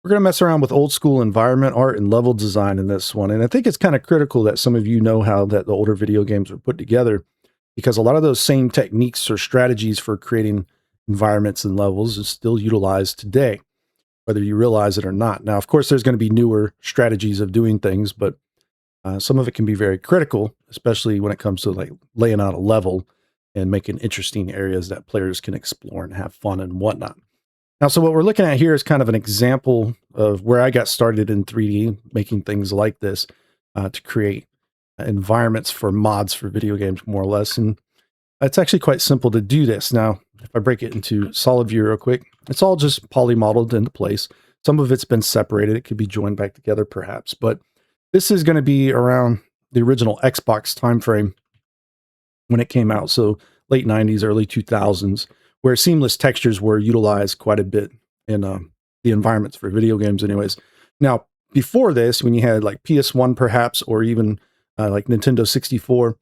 We're going to mess around with old school environment art and level design in this one. And I think it's kind of critical that some of you know how that the older video games were put together, because a lot of those same techniques or strategies for creating environments and levels is still utilized today, whether you realize it or not. Now, of course, there's going to be newer strategies of doing things, but some of it can be very critical, especially when it comes to like laying out a level and making interesting areas that players can explore and have fun and whatnot. Now, so what we're looking at here is kind of an example of where I got started in 3D, making things like this to create environments for mods for video games, more or less. And it's actually quite simple to do this. Now, if I break it into solid view real quick, it's all just poly-modeled into place. Some of it's been separated. It could be joined back together, perhaps. But this is going to be around the original Xbox timeframe when it came out. So late 90s, early 2000s. Where seamless textures were utilized quite a bit in the environments for video games anyways. Now, before this, when you had like PS1 perhaps, or even like Nintendo 64,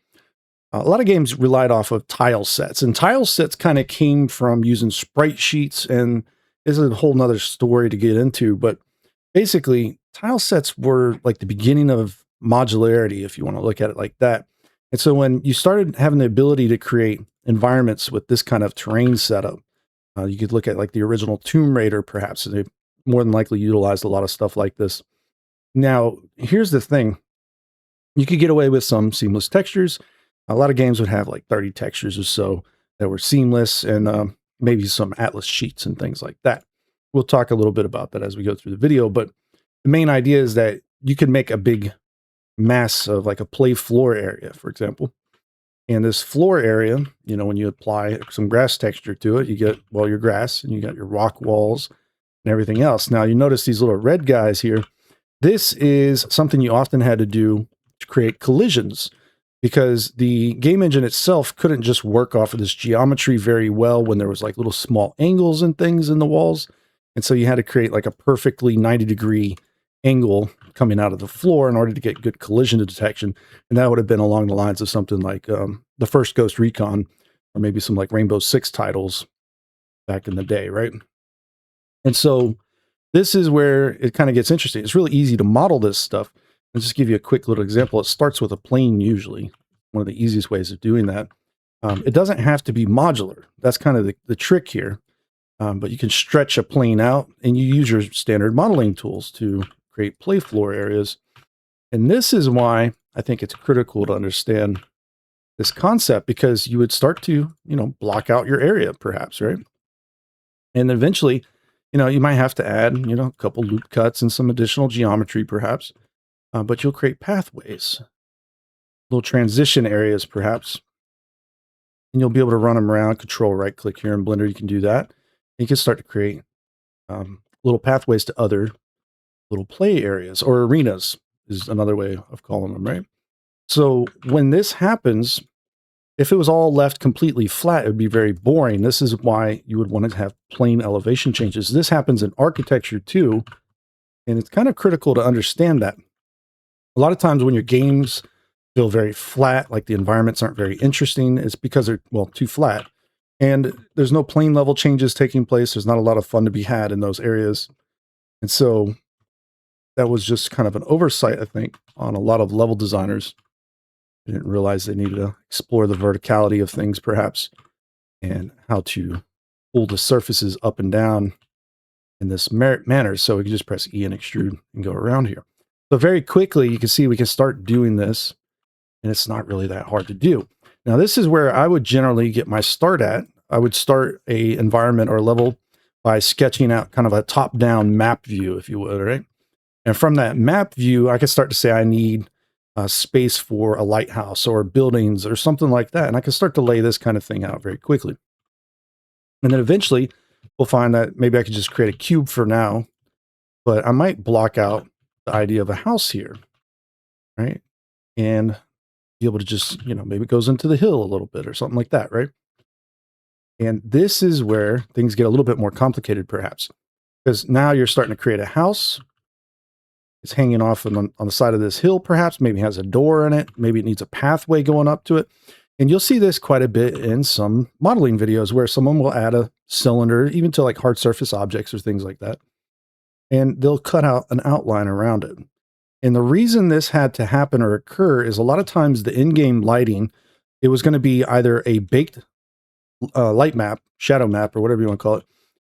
a lot of games relied off of tile sets. And tile sets kind of came from using sprite sheets, and this is a whole nother story to get into. But basically, tile sets were like the beginning of modularity, if you want to look at it like that. And so when you started having the ability to create environments with this kind of terrain setup, you could look at like the original Tomb Raider, perhaps. They more than likely utilized a lot of stuff like this. Now, here's the thing. You could get away with some seamless textures. A lot of games would have like 30 textures or so that were seamless, and maybe some Atlas sheets and things like that. We'll talk a little bit about that as we go through the video, but the main idea is that you can make a big mass of like a play floor area, for example. And this floor area, you know, when you apply some grass texture to it, you get, well, your grass, and you got your rock walls and everything else. Now, you notice these little red guys here. This is something you often had to do to create collisions, because the game engine itself couldn't just work off of this geometry very well when there was like little small angles and things in the walls. And so you had to create like a perfectly 90-degree angle coming out of the floor in order to get good collision detection. And that would have been along the lines of something like the first Ghost Recon, or maybe some like Rainbow Six titles back in the day, right? And so this is where it kind of gets interesting. It's really easy to model this stuff. I'll just give you a quick little example. It starts with a plane usually, one of the easiest ways of doing that. It doesn't have to be modular. That's kind of the trick here. But you can stretch a plane out, and you use your standard modeling tools to create play floor areas. And this is why I think it's critical to understand this concept, because you would start to, you know, block out your area perhaps, right? And eventually, you know, you might have to add, you know, a couple loop cuts and some additional geometry perhaps, but you'll create pathways, little transition areas perhaps, and you'll be able to run them around. Control right click here in Blender, you can do that. You can start to create little pathways to other little play areas, or arenas is another way of calling them, right? So when this happens, if it was all left completely flat, it would be very boring. This is why you would want to have plane elevation changes. This happens in architecture too, and it's kind of critical to understand that. A lot of times when your games feel very flat, like the environments aren't very interesting, it's because they're, well, too flat. And there's no plane level changes taking place. There's not a lot of fun to be had in those areas. And so that was just kind of an oversight, I think, on a lot of level designers. They didn't realize they needed to explore the verticality of things, perhaps, and how to pull the surfaces up and down in this manner. So we can just press E and extrude and go around here. So very quickly, you can see we can start doing this, and it's not really that hard to do. Now, this is where I would generally get my start at. I would start a environment or level by sketching out kind of a top-down map view, if you would, right? And from that map view, I could start to say I need a space for a lighthouse or buildings or something like that. And I can start to lay this kind of thing out very quickly. And then eventually we'll find that maybe I could just create a cube for now, but I might block out the idea of a house here, right? And be able to just, you know, maybe it goes into the hill a little bit or something like that, right? And this is where things get a little bit more complicated, perhaps, because now you're starting to create a house. It's hanging off on the side of this hill, perhaps. Maybe it has a door in it. Maybe it needs a pathway going up to it. And you'll see this quite a bit in some modeling videos where someone will add a cylinder, even to like hard surface objects or things like that. and they'll cut out an outline around it. And the reason this had to happen or occur is a lot of times the in-game lighting, it was going to be either a baked light map, shadow map, or whatever you want to call it.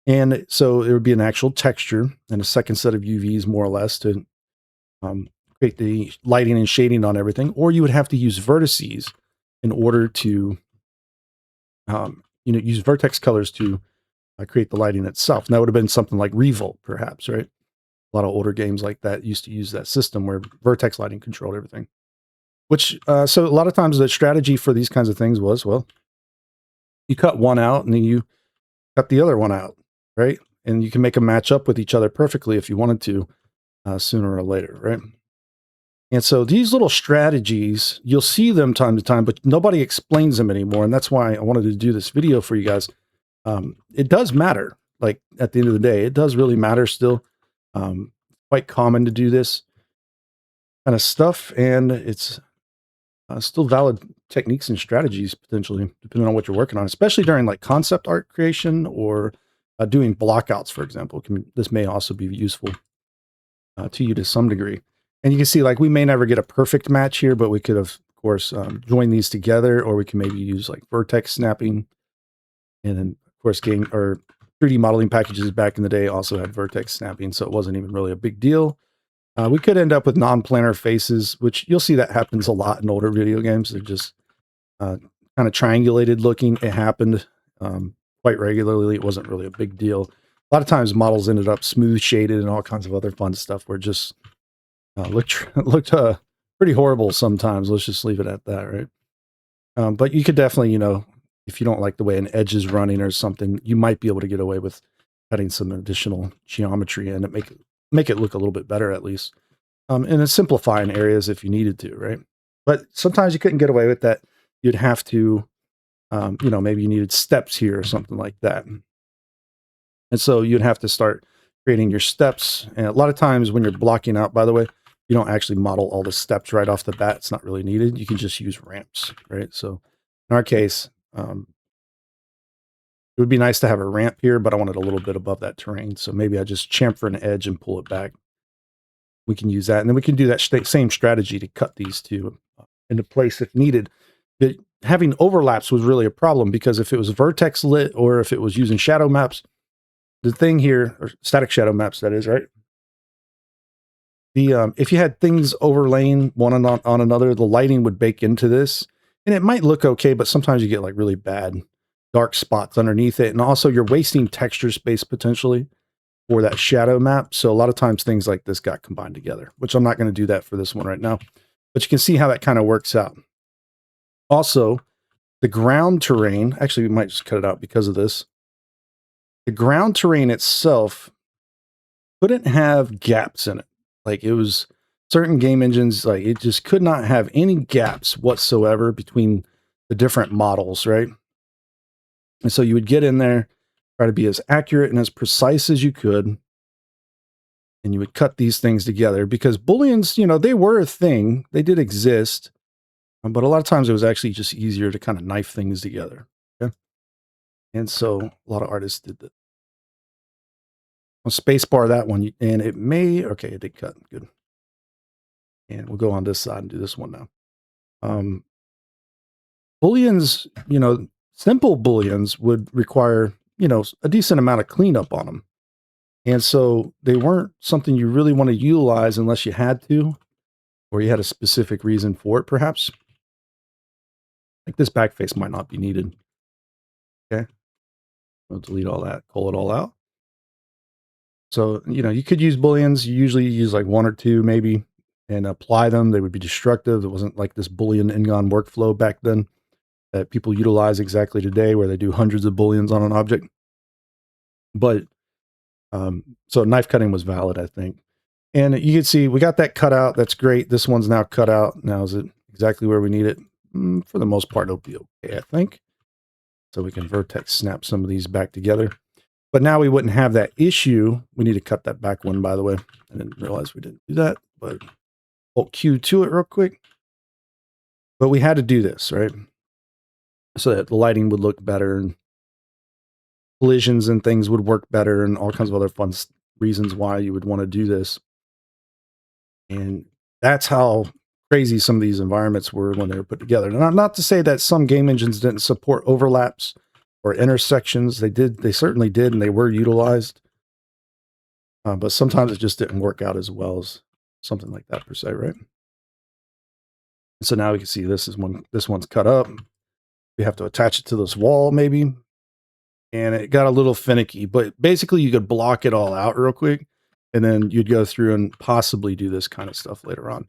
And so it would be an actual texture and a second set of UVs, more or less, to create the lighting and shading on everything. Or you would have to use vertices in order to, use vertex colors to create the lighting itself. And that would have been something like Revolt, perhaps, right? A lot of older games like that used to use that system where vertex lighting controlled everything. Which, so a lot of times the strategy for these kinds of things was, well, you cut one out and then you cut the other one out, right? And you can make them match up with each other perfectly if you wanted to, sooner or later, right? And so these little strategies, you'll see them time to time, but nobody explains them anymore. And that's why I wanted to do this video for you guys. It does matter. Like at the end of the day, it does really matter still. Quite common to do this kind of stuff. And it's still valid techniques and strategies potentially, depending on what you're working on, especially during like concept art creation or doing blockouts, for example. This may also be useful to you to some degree. And you can see like we may never get a perfect match here, but we could have, of course, join these together, or we can maybe use like vertex snapping. And then, of course, game or 3D modeling packages back in the day also had vertex snapping, so it wasn't even really a big deal. We could end up with non-planar faces, which you'll see that happens a lot in older video games. They're just kind of triangulated looking. It happened quite regularly. It wasn't really a big deal. A lot of times models ended up smooth shaded and all kinds of other fun stuff where it just looked pretty horrible sometimes. Let's just leave it at that, right? But you could definitely, if you don't like the way an edge is running or something, you might be able to get away with adding some additional geometry in it, make it look a little bit better at least. And then simplifying areas if you needed to, right? But sometimes you couldn't get away with that. You'd have to, maybe you needed steps here or something like that. And so you'd have to start creating your steps. And a lot of times when you're blocking out, by the way, you don't actually model all the steps right off the bat. It's not really needed. You can just use ramps, right? So in our case, it would be nice to have a ramp here, but I want it a little bit above that terrain. So maybe I just chamfer an edge and pull it back. We can use that. And then we can do that same strategy to cut these two into place if needed. But having overlaps was really a problem because if it was vertex lit or if it was using shadow maps, the thing here, or static shadow maps, that is, right? If you had things overlaying one on another, the lighting would bake into this. And it might look okay, but sometimes you get like really bad dark spots underneath it. And also you're wasting texture space potentially for that shadow map. So a lot of times things like this got combined together, which I'm not going to do that for this one right now. But you can see how that kind of works out. Also, the ground terrain, actually we might just cut it out because of this. The ground terrain itself couldn't have gaps in it. Like it was certain game engines, like it just could not have any gaps whatsoever between the different models, right? And so you would get in there, try to be as accurate and as precise as you could. And you would cut these things together because booleans, they were a thing. They did exist. But a lot of times it was actually just easier to kind of knife things together. Okay? And so a lot of artists did that. I'll spacebar that one, and it may, okay, it did cut, good. And we'll go on this side and do this one now. Booleans, simple booleans would require, a decent amount of cleanup on them. And so they weren't something you really want to utilize unless you had to, or you had a specific reason for it, perhaps. Like this backface might not be needed. Okay. We'll delete all that, cull it all out. So, you could use booleans. You usually use like one or two maybe and apply them. They would be destructive. It wasn't like this Boolean in-gon workflow back then that people utilize exactly today where they do hundreds of booleans on an object. But so knife cutting was valid, I think. And you can see we got that cut out. That's great. This one's now cut out. Now is it exactly where we need it? For the most part, it'll be okay, I think. So we can vertex snap some of these back together. But now we wouldn't have that issue. We need to cut that back one, by the way. I didn't realize we didn't do that, but Alt Q to it real quick. But we had to do this, right? So that the lighting would look better and collisions and things would work better and all kinds of other fun reasons why you would want to do this. And that's how crazy some of these environments were when they were put together. And not to say that some game engines didn't support overlaps or intersections. They did. They certainly did, and they were utilized. But sometimes it just didn't work out as well as something like that per se, right? So now we can see this one's cut up. We have to attach it to this wall maybe. And it got a little finicky, but basically you could block it all out real quick, and then you'd go through and possibly do this kind of stuff later on.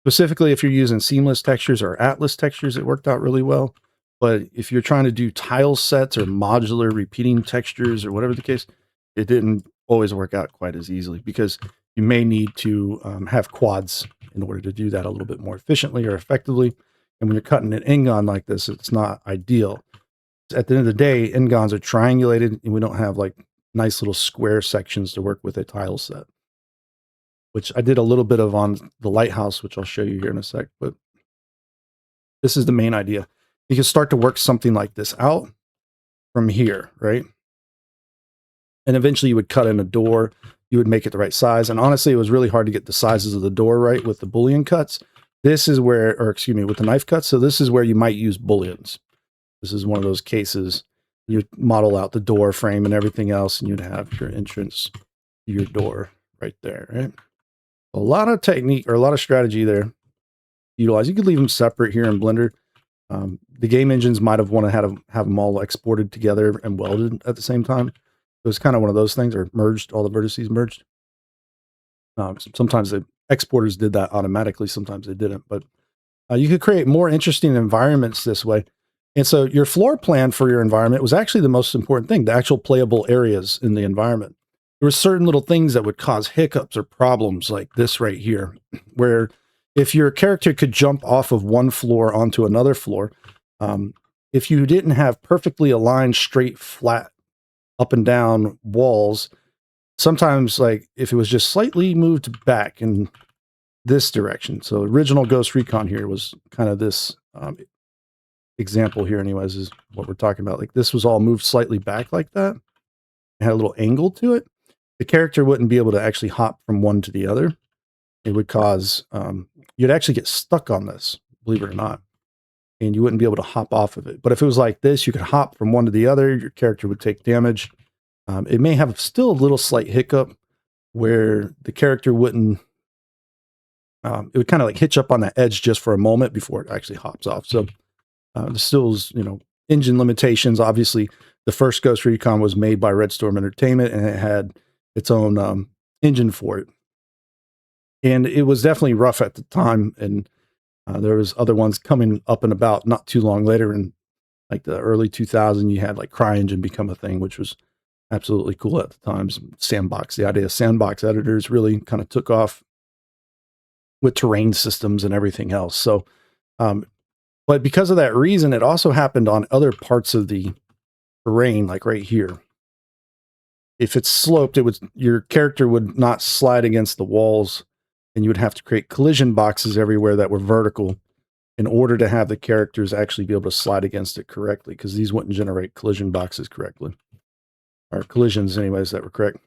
Specifically, if you're using seamless textures or atlas textures, it worked out really well. But if you're trying to do tile sets or modular repeating textures or whatever the case, it didn't always work out quite as easily, because you may need to have quads in order to do that a little bit more efficiently or effectively. And when you're cutting an N-gon like this, it's not ideal. At the end of the day, N-gons are triangulated, and we don't have like nice little square sections to work with a tile set, which I did a little bit of on the lighthouse, which I'll show you here in a sec. But this is the main idea. You can start to work something like this out from here, right? And eventually you would cut in a door. You would make it the right size. And honestly, it was really hard to get the sizes of the door right with the Boolean cuts. This is where, or excuse me, with the knife cuts. So this is where you might use Booleans. This is one of those cases. You'd model out the door frame and everything else, and you'd have your entrance to your door right there, right? A lot of technique or a lot of strategy there. Utilize. You could leave them separate here in Blender. The game engines might have wanted to have them all exported together and welded at the same time. It was kind of one of those things, or merged, all the vertices merged. Sometimes the exporters did that automatically. Sometimes they didn't. But you could create more interesting environments this way. And so your floor plan for your environment was actually the most important thing, the actual playable areas in the environment. There were certain little things that would cause hiccups or problems like this right here, where if your character could jump off of one floor onto another floor, if you didn't have perfectly aligned, straight, flat, up and down walls, sometimes like if it was just slightly moved back in this direction. So original Ghost Recon here was kind of this example here anyways, is what we're talking about. Like this was all moved slightly back like that. It had a little angle to it. The character wouldn't be able to actually hop from one to the other. It would cause, you'd actually get stuck on this, believe it or not. And you wouldn't be able to hop off of it. But if it was like this, you could hop from one to the other. Your character would take damage. It may have still a little slight hiccup where the character wouldn't, it would kind of like hitch up on that edge just for a moment before it actually hops off. So there's still, engine limitations. Obviously, the first Ghost Recon was made by Red Storm Entertainment, and it had its own engine for it. And it was definitely rough at the time. And there was other ones coming up and about not too long later. In like the early 2000s, you had like CryEngine become a thing, which was absolutely cool at the time. Sandbox, the idea of sandbox editors really kind of took off with terrain systems and everything else. So, but because of that reason, it also happened on other parts of the terrain, like right here. If it's sloped, your character would not slide against the walls, and you would have to create collision boxes everywhere that were vertical in order to have the characters actually be able to slide against it correctly, because these wouldn't generate collision boxes correctly, or collisions anyways that were correct.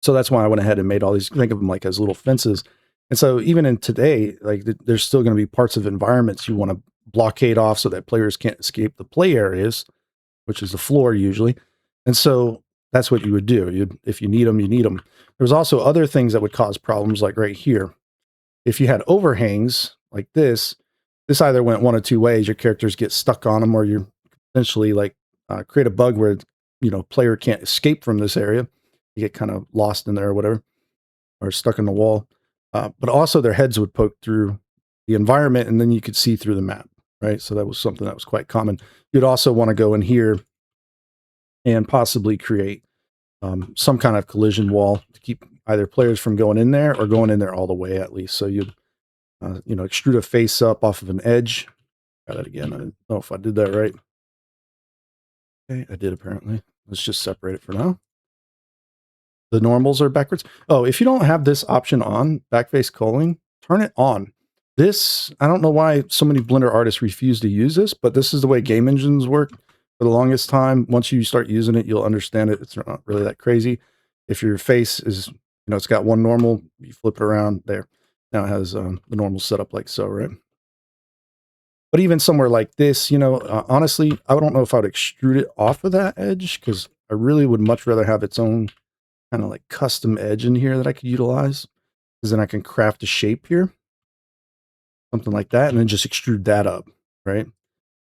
So that's why I went ahead and made all these, think of them like as little fences. And so even in today, like there's still going to be parts of environments you want to blockade off so that players can't escape the play areas, which is the floor usually. And so that's what you would do. If you need them, you need them. There's also other things that would cause problems, like right here. If you had overhangs like this either went one of two ways. Your characters get stuck on them, or you essentially like create a bug where, player can't escape from this area. You get kind of lost in there or whatever, or stuck in the wall. But also their heads would poke through the environment, and then you could see through the map, right? So that was something that was quite common. You'd also want to go in here and possibly create some kind of collision wall to keep either players from going in there or going in there all the way at least. So you'd, extrude a face up off of an edge. Try that again. I don't know if I did that right. Okay, I did apparently. Let's just separate it for now. The normals are backwards. Oh, if you don't have this option on, backface culling, turn it on. This, I don't know why so many Blender artists refuse to use this, but this is the way game engines work for the longest time. Once you start using it, you'll understand it. It's not really that crazy. if your face is, it's got one normal, you flip it around there. Now it has the normal setup like so, right? But even somewhere like this, honestly, I don't know if I'd extrude it off of that edge because I really would much rather have its own kind of like custom edge in here that I could utilize because then I can craft a shape here, something like that, and then just extrude that up, right?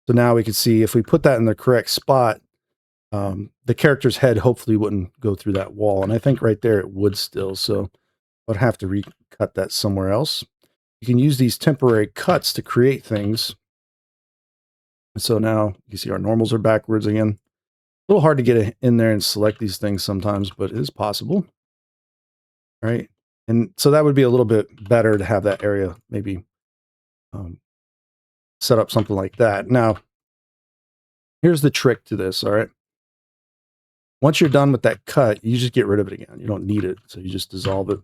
So now we can see if we put that in the correct spot, the character's head hopefully wouldn't go through that wall. And I think right there it would still. So I'd have to recut that somewhere else. You can use these temporary cuts to create things. So now you see our normals are backwards again. A little hard to get in there and select these things sometimes, but it is possible, right? And so that would be a little bit better to have that area maybe um, set up something like that. Now, here's the trick to this, all right? Once you're done with that cut, you just get rid of it again. You don't need it, so you just dissolve it,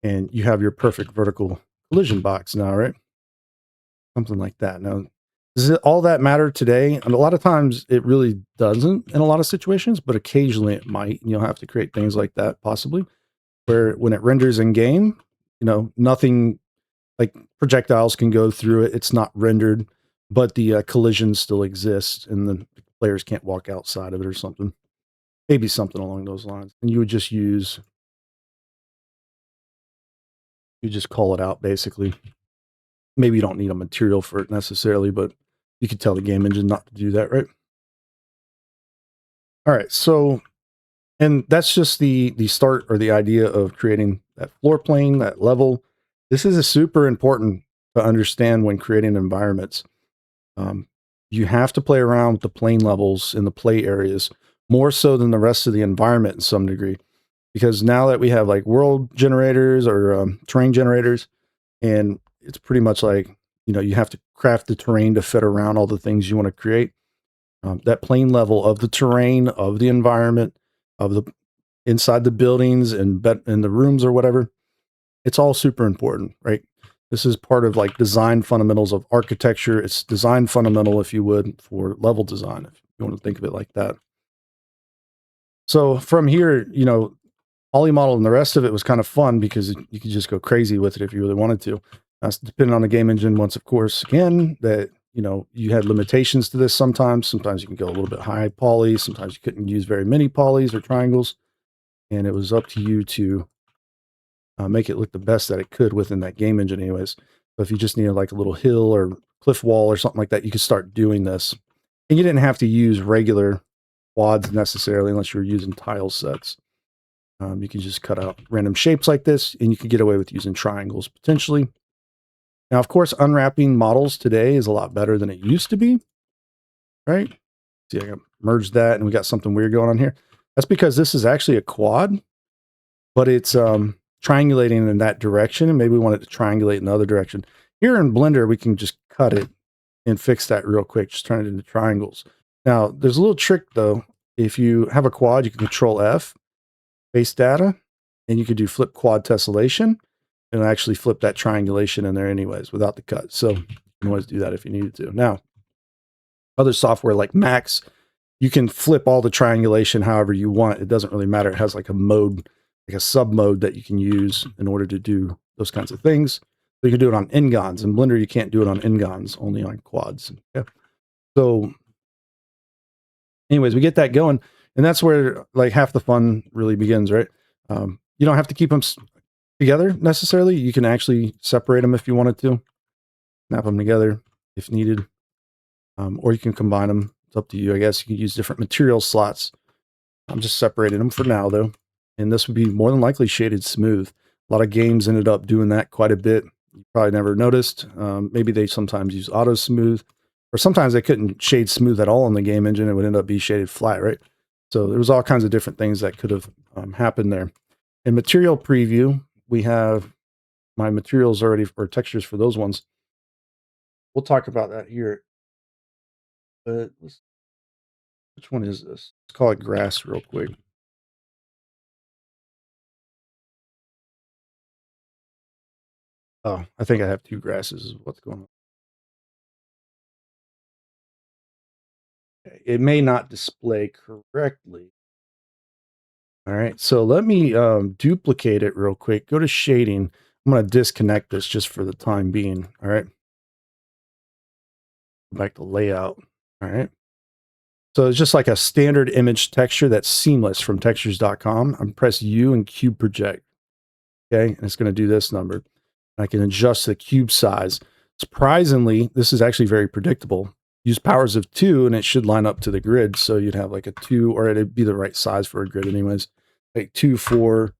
and you have your perfect vertical collision box now, right? Something like that. Now, does it all that matter today? And a lot of times it really doesn't in a lot of situations, but occasionally it might. And you'll have to create things like that possibly, where when it renders in game, nothing like projectiles can go through it. It's not rendered, but the collision still exists, and the players can't walk outside of it or something. Maybe something along those lines. And you would just call it out basically. Maybe you don't need a material for it necessarily, but you could tell the game engine not to do that, right? All right, so and that's just the start or the idea of creating that floor plane, that level. This is a super important to understand when creating environments. Um, you have to play around with the plane levels in the play areas more so than the rest of the environment in some degree, because now that we have like world generators or terrain generators, and it's pretty much like you have to craft the terrain to fit around all the things you want to create. That plane level of the terrain, of the environment, of the inside the buildings and in the rooms or whatever, it's all super important, right? This is part of like design fundamentals of architecture. It's design fundamental, if you would, for level design, if you want to think of it like that. So from here, Ollie model and the rest of it was kind of fun because you could just go crazy with it if you really wanted to. That's depending on the game engine. Once, of course, again, that you had limitations to this sometimes. Sometimes you can go a little bit high poly. Sometimes you couldn't use very many polys or triangles. And it was up to you to make it look the best that it could within that game engine anyways. So if you just needed like a little hill or cliff wall or something like that, you could start doing this. And you didn't have to use regular quads necessarily unless you were using tile sets. You can just cut out random shapes like this, and you could get away with using triangles potentially. Now, of course, unwrapping models today is a lot better than it used to be, right? See, I got merged that, and we got something weird going on here. That's because this is actually a quad, but it's triangulating in that direction, and maybe we want it to triangulate in the other direction. Here in Blender, we can just cut it and fix that real quick, just turn it into triangles. Now, there's a little trick, though. If you have a quad, you can Control F, base data, and you could do flip quad tessellation and actually flip that triangulation in there anyways without the cut. So you can always do that if you needed to. Now, other software like Max, you can flip all the triangulation however you want. It doesn't really matter. It has like a mode, like a sub mode that you can use in order to do those kinds of things. So you can do it on n-gons. In Blender, you can't do it on n-gons, only on quads. Yeah. So anyways, we get that going. And that's where like half the fun really begins, right? You don't have to keep them together necessarily. You can actually separate them if you wanted to, snap them together if needed, or you can combine them. It's up to you, I guess. You can use different material slots. I'm just separating them for now, though. And this would be more than likely shaded smooth. A lot of games ended up doing that quite a bit. You probably never noticed. Maybe they sometimes use auto smooth, or sometimes they couldn't shade smooth at all in the game engine. It would end up being shaded flat, right? So there was all kinds of different things that could have happened there. In material preview, we have my materials already, or textures for those ones. We'll talk about that here. But which one is this? Let's call it grass real quick. Oh, I think I have two grasses is what's going on. Okay. It may not display correctly. All right, so let me duplicate it real quick. Go to shading. I'm going to disconnect this just for the time being. All right, go back to layout. All right. So it's just like a standard image texture that's seamless from textures.com. I'm press U and cube project. Okay, and it's going to do this number. I can adjust the cube size. Surprisingly, this is actually very predictable. Use powers of 2 and it should line up to the grid. So you'd have like a 2, or it'd be the right size for a grid anyways. Like 2, 4,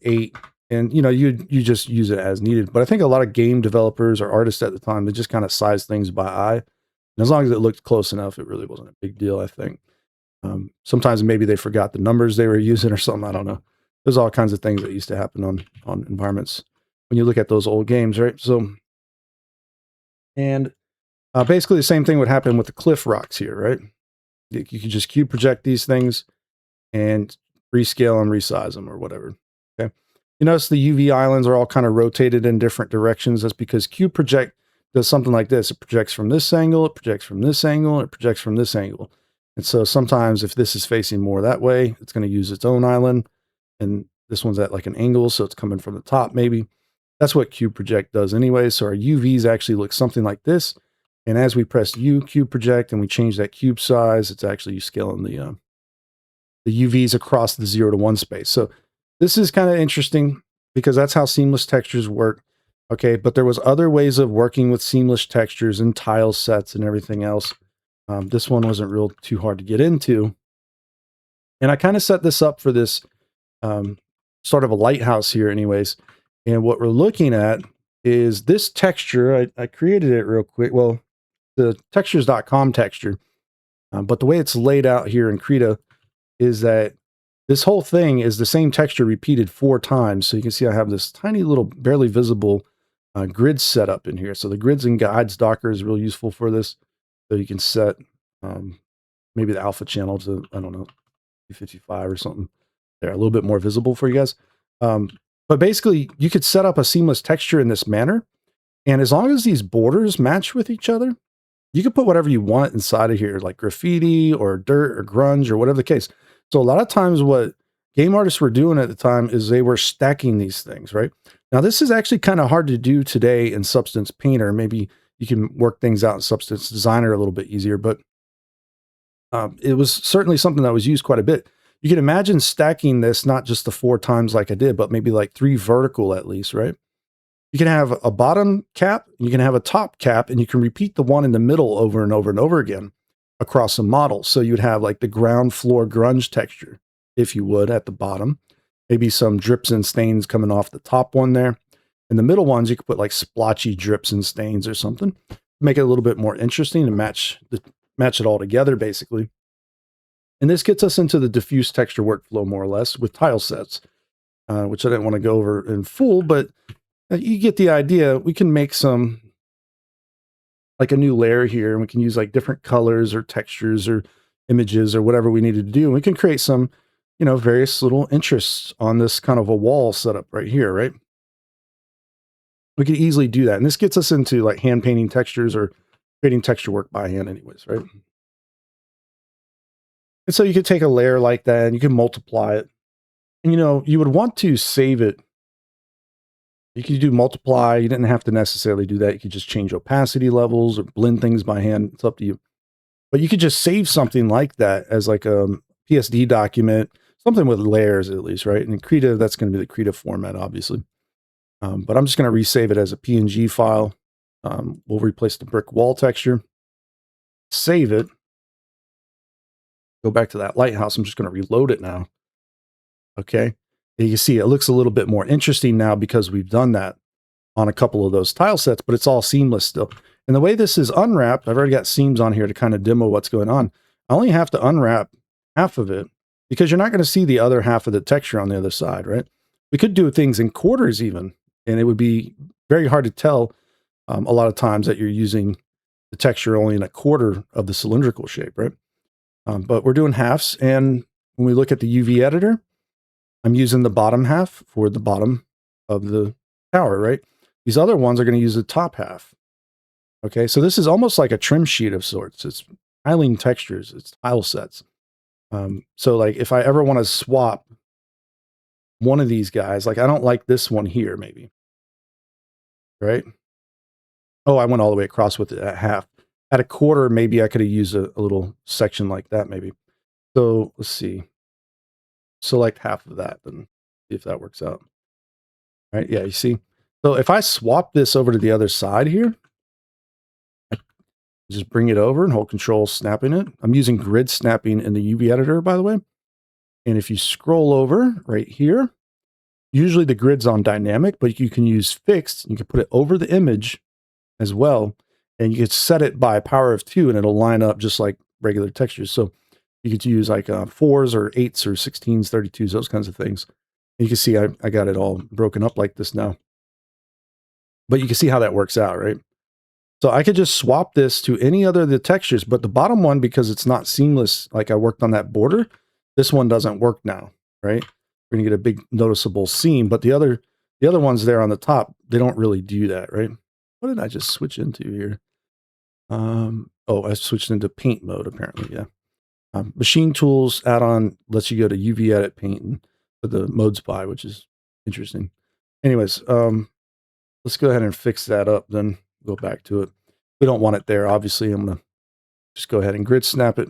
8. And you just use it as needed. But I think a lot of game developers or artists at the time, they just kind of size things by eye. And as long as it looked close enough, it really wasn't a big deal, I think. Sometimes maybe they forgot the numbers they were using or something. I don't know. There's all kinds of things that used to happen on environments when you look at those old games, right? So, and basically the same thing would happen with the cliff rocks here, right? You could just cube project these things and rescale and resize them or whatever. Okay. You notice the UV islands are all kind of rotated in different directions. That's because cube project does something like this. It projects from this angle, it projects from this angle, it projects from this angle. And so sometimes if this is facing more that way, it's going to use its own island. And this one's at like an angle, so it's coming from the top maybe. That's what cube project does anyway. So our UVs actually look something like this. And as we press U cube project and we change that cube size, it's actually scaling the UVs across the 0 to 1 space. So this is kind of interesting because that's how seamless textures work. Okay, but there was other ways of working with seamless textures and tile sets and everything else. This one wasn't real too hard to get into. And I kind of set this up for this sort of a lighthouse here anyways. And what we're looking at is this texture. I created it real quick. Well, the textures.com texture. But the way it's laid out here in Krita is that this whole thing is the same texture repeated 4 times. So you can see I have this tiny little barely visible grid set up in here. So the grids and guides Docker is real useful for this. So you can set maybe the alpha channel to, I don't know, 255 or something. They're a little bit more visible for you guys. But basically, you could set up a seamless texture in this manner. And as long as these borders match with each other, you can put whatever you want inside of here, like graffiti or dirt or grunge or whatever the case. So a lot of times what game artists were doing at the time is they were stacking these things, right? Now, this is actually kind of hard to do today in Substance Painter. Maybe you can work things out in Substance Designer a little bit easier, but it was certainly something that was used quite a bit. You can imagine stacking this, not just the 4 times like I did, but maybe like 3 vertical at least, right? You can have a bottom cap, you can have a top cap, and you can repeat the one in the middle over and over and over again across a model. So you would have like the ground floor grunge texture, if you would, at the bottom. Maybe some drips and stains coming off the top one there. In the middle ones, you could put like splotchy drips and stains or something. Make it a little bit more interesting and match it all together, basically. And this gets us into the diffuse texture workflow, more or less, with tile sets, which I didn't want to go over in full, but you get the idea. We can make some, like a new layer here, and we can use like different colors or textures or images or whatever we needed to do. And we can create some, various little interests on this kind of a wall setup right here, right? We could easily do that. And this gets us into like hand painting textures or creating texture work by hand anyways, right? And so you could take a layer like that and you can multiply it. And you would want to save it. You could do multiply. You didn't have to necessarily do that. You could just change opacity levels or blend things by hand. It's up to you. But you could just save something like that as like a PSD document, something with layers at least, right? And in Krita, that's going to be the Krita format, obviously. But I'm just going to resave it as a PNG file. We'll replace the brick wall texture, save it, go back to that lighthouse. I'm just going to reload it now. Okay. You can see it looks a little bit more interesting now because we've done that on a couple of those tile sets, but it's all seamless still. And the way this is unwrapped, I've already got seams on here to kind of demo what's going on. I only have to unwrap half of it because you're not going to see the other half of the texture on the other side, right? We could do things in quarters even, and it would be very hard to tell a lot of times that you're using the texture only in a quarter of the cylindrical shape, right? But we're doing halves, and when we look at the UV editor, I'm using the bottom half for the bottom of the tower, right? These other ones are going to use the top half. Okay, so this is almost like a trim sheet of sorts. It's tiling textures, it's tile sets. So like if I ever want to swap one of these guys. Like I don't like this one here, maybe, right? Oh, I went all the way across with it at half. At a quarter, maybe I could have used a little section like that, maybe. So let's see. Select half of that, then see if that works out. Right? Yeah, you see. So if I swap this over to the other side here, I just bring it over and hold Control, snapping it. I'm using grid snapping in the UV editor, by the way. And if you scroll over right here, usually the grid's on dynamic, but you can use fixed. You can put it over the image as well. And you can set it by power of 2 and it'll line up just like regular textures. So you could use like 4s or 8s or 16s, 32s, those kinds of things. And you can see I got it all broken up like this now. But you can see how that works out, right? So I could just swap this to any other of the textures, but the bottom one, because it's not seamless, like I worked on that border, this one doesn't work now, right? We're gonna get a big noticeable seam, but the other ones there on the top, they don't really do that, right? What did I just switch into here? Oh, I switched into paint mode apparently, yeah. Machine tools add-on lets you go to UV edit paint and put the modes by, which is interesting. Anyways, let's go ahead and fix that up, then go back to it. We don't want it there, obviously. I'm going to just go ahead and grid snap it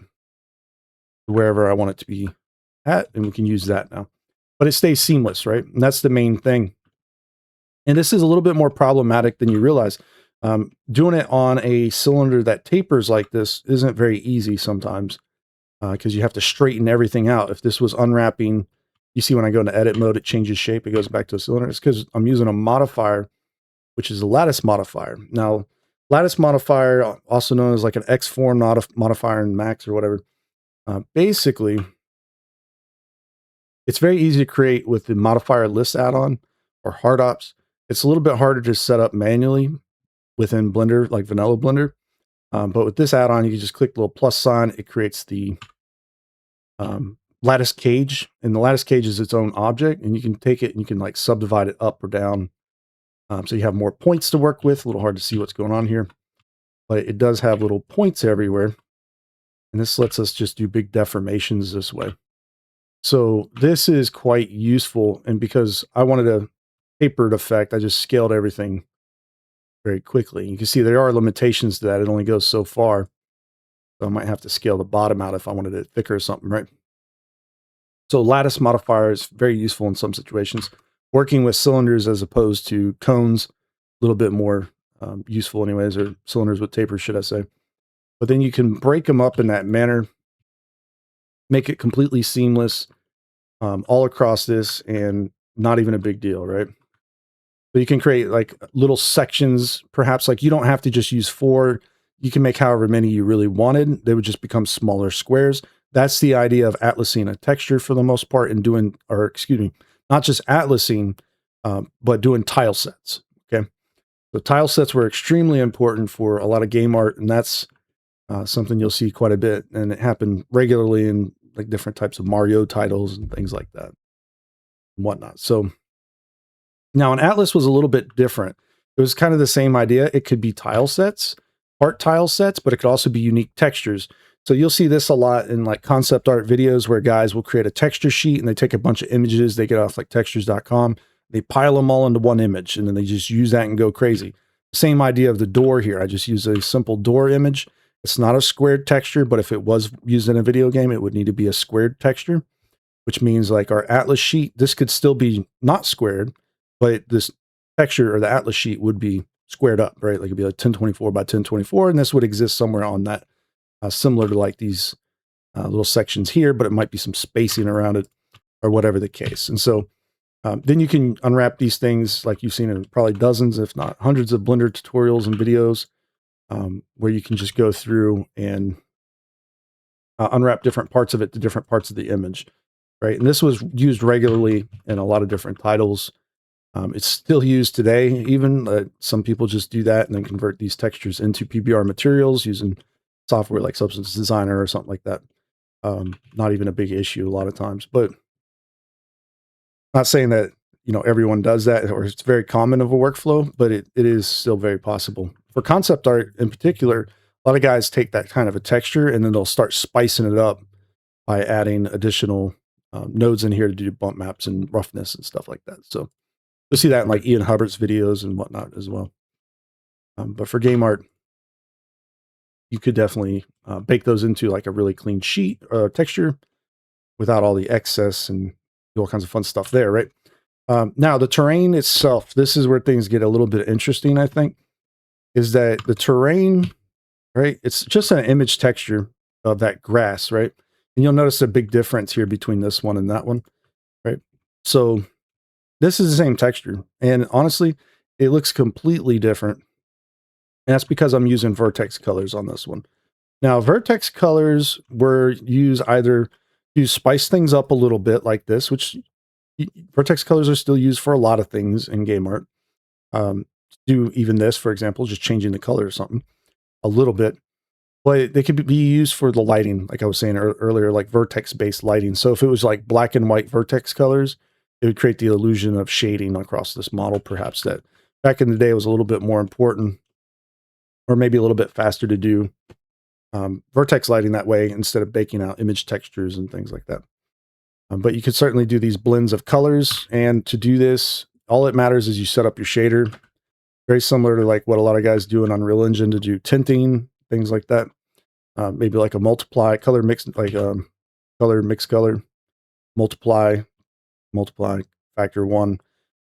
wherever I want it to be at, and we can use that now. But it stays seamless, right? And that's the main thing. And this is a little bit more problematic than you realize. Doing it on a cylinder that tapers like this isn't very easy sometimes because you have to straighten everything out. If this was unwrapping, you see when I go into edit mode, it changes shape. It goes back to a cylinder. It's because I'm using a modifier, which is a lattice modifier. Now, lattice modifier, also known as like an X-form modifier in Max or whatever, basically, it's very easy to create with the modifier list add-on or hard ops. It's a little bit harder to set up manually within Blender, like vanilla Blender. But with this add-on, you can just click the little plus sign. It creates the lattice cage, and the lattice cage is its own object, and you can take it and you can like subdivide it up or down. So you have more points to work with. A little hard to see what's going on here, but it does have little points everywhere. And this lets us just do big deformations this way. So this is quite useful. And because I wanted a tapered effect, I just scaled everything very quickly. You can see there are limitations to that. It only goes so far. So I might have to scale the bottom out if I wanted it thicker or something, right? So lattice modifier is very useful in some situations. Working with cylinders as opposed to cones, a little bit more useful anyways, or cylinders with tapers, should I say. But then you can break them up in that manner, make it completely seamless all across this, and not even a big deal, right? So you can create like little sections, perhaps like you don't have to just use 4. You can make however many you really wanted. They would just become smaller squares. That's the idea of atlasing a texture for the most part and doing, or excuse me, not just atlasing, but doing tile sets, okay? So tile sets were extremely important for a lot of game art, and that's something you'll see quite a bit, and it happened regularly in like different types of Mario titles and things like that and whatnot. So now an atlas was a little bit different. It was kind of the same idea. It could be tile sets, art tile sets, but it could also be unique textures. So you'll see this a lot in like concept art videos where guys will create a texture sheet and they take a bunch of images they get off like textures.com. They pile them all into one image and then they just use that and go crazy. Same idea of the door here. I just use a simple door image. It's not a squared texture, but if it was used in a video game, it would need to be a squared texture, which means like our atlas sheet, this could still be not squared, but this texture or the atlas sheet would be squared up, right? Like it'd be like 1024 by 1024, and this would exist somewhere on that, similar to like these little sections here, but it might be some spacing around it or whatever the case. And so then you can unwrap these things like you've seen in probably dozens, if not hundreds of Blender tutorials and videos where you can just go through and unwrap different parts of it to different parts of the image, right? And this was used regularly in a lot of different titles. It's still used today. Even some people just do that and then convert these textures into PBR materials using software like Substance Designer or something like that. Not even a big issue a lot of times, but not saying that, you know, everyone does that or it's very common of a workflow, but it is still very possible. For concept art in particular, a lot of guys take that kind of a texture and then they'll start spicing it up by adding additional nodes in here to do bump maps and roughness and stuff like that. So you'll see that in like Ian Hubbard's videos and whatnot as well. But for game art, you could definitely bake those into like a really clean sheet texture without all the excess and do all kinds of fun stuff there, right? Now, the terrain itself, this is where things get a little bit interesting, I think, is that the terrain, right? It's just an image texture of that grass, right? And you'll notice a big difference here between this one and that one, right? So this is the same texture. And honestly, it looks completely different. And that's because I'm using Vertex colors on this one. Now, Vertex colors were used either to spice things up a little bit like this, which Vertex colors are still used for a lot of things in game art. Do even this, for example, just changing the color or something a little bit. But they could be used for the lighting, like I was saying earlier, like vertex-based lighting. So if it was like black and white vertex colors, it would create the illusion of shading across this model, perhaps that back in the day was a little bit more important or maybe a little bit faster to do vertex lighting that way instead of baking out image textures and things like that. But you could certainly do these blends of colors. And to do this, all that matters is you set up your shader. Very similar to like what a lot of guys do in Unreal Engine to do tinting, things like that. Maybe like a multiply, color mix, like color, mix color, multiply, factor 1.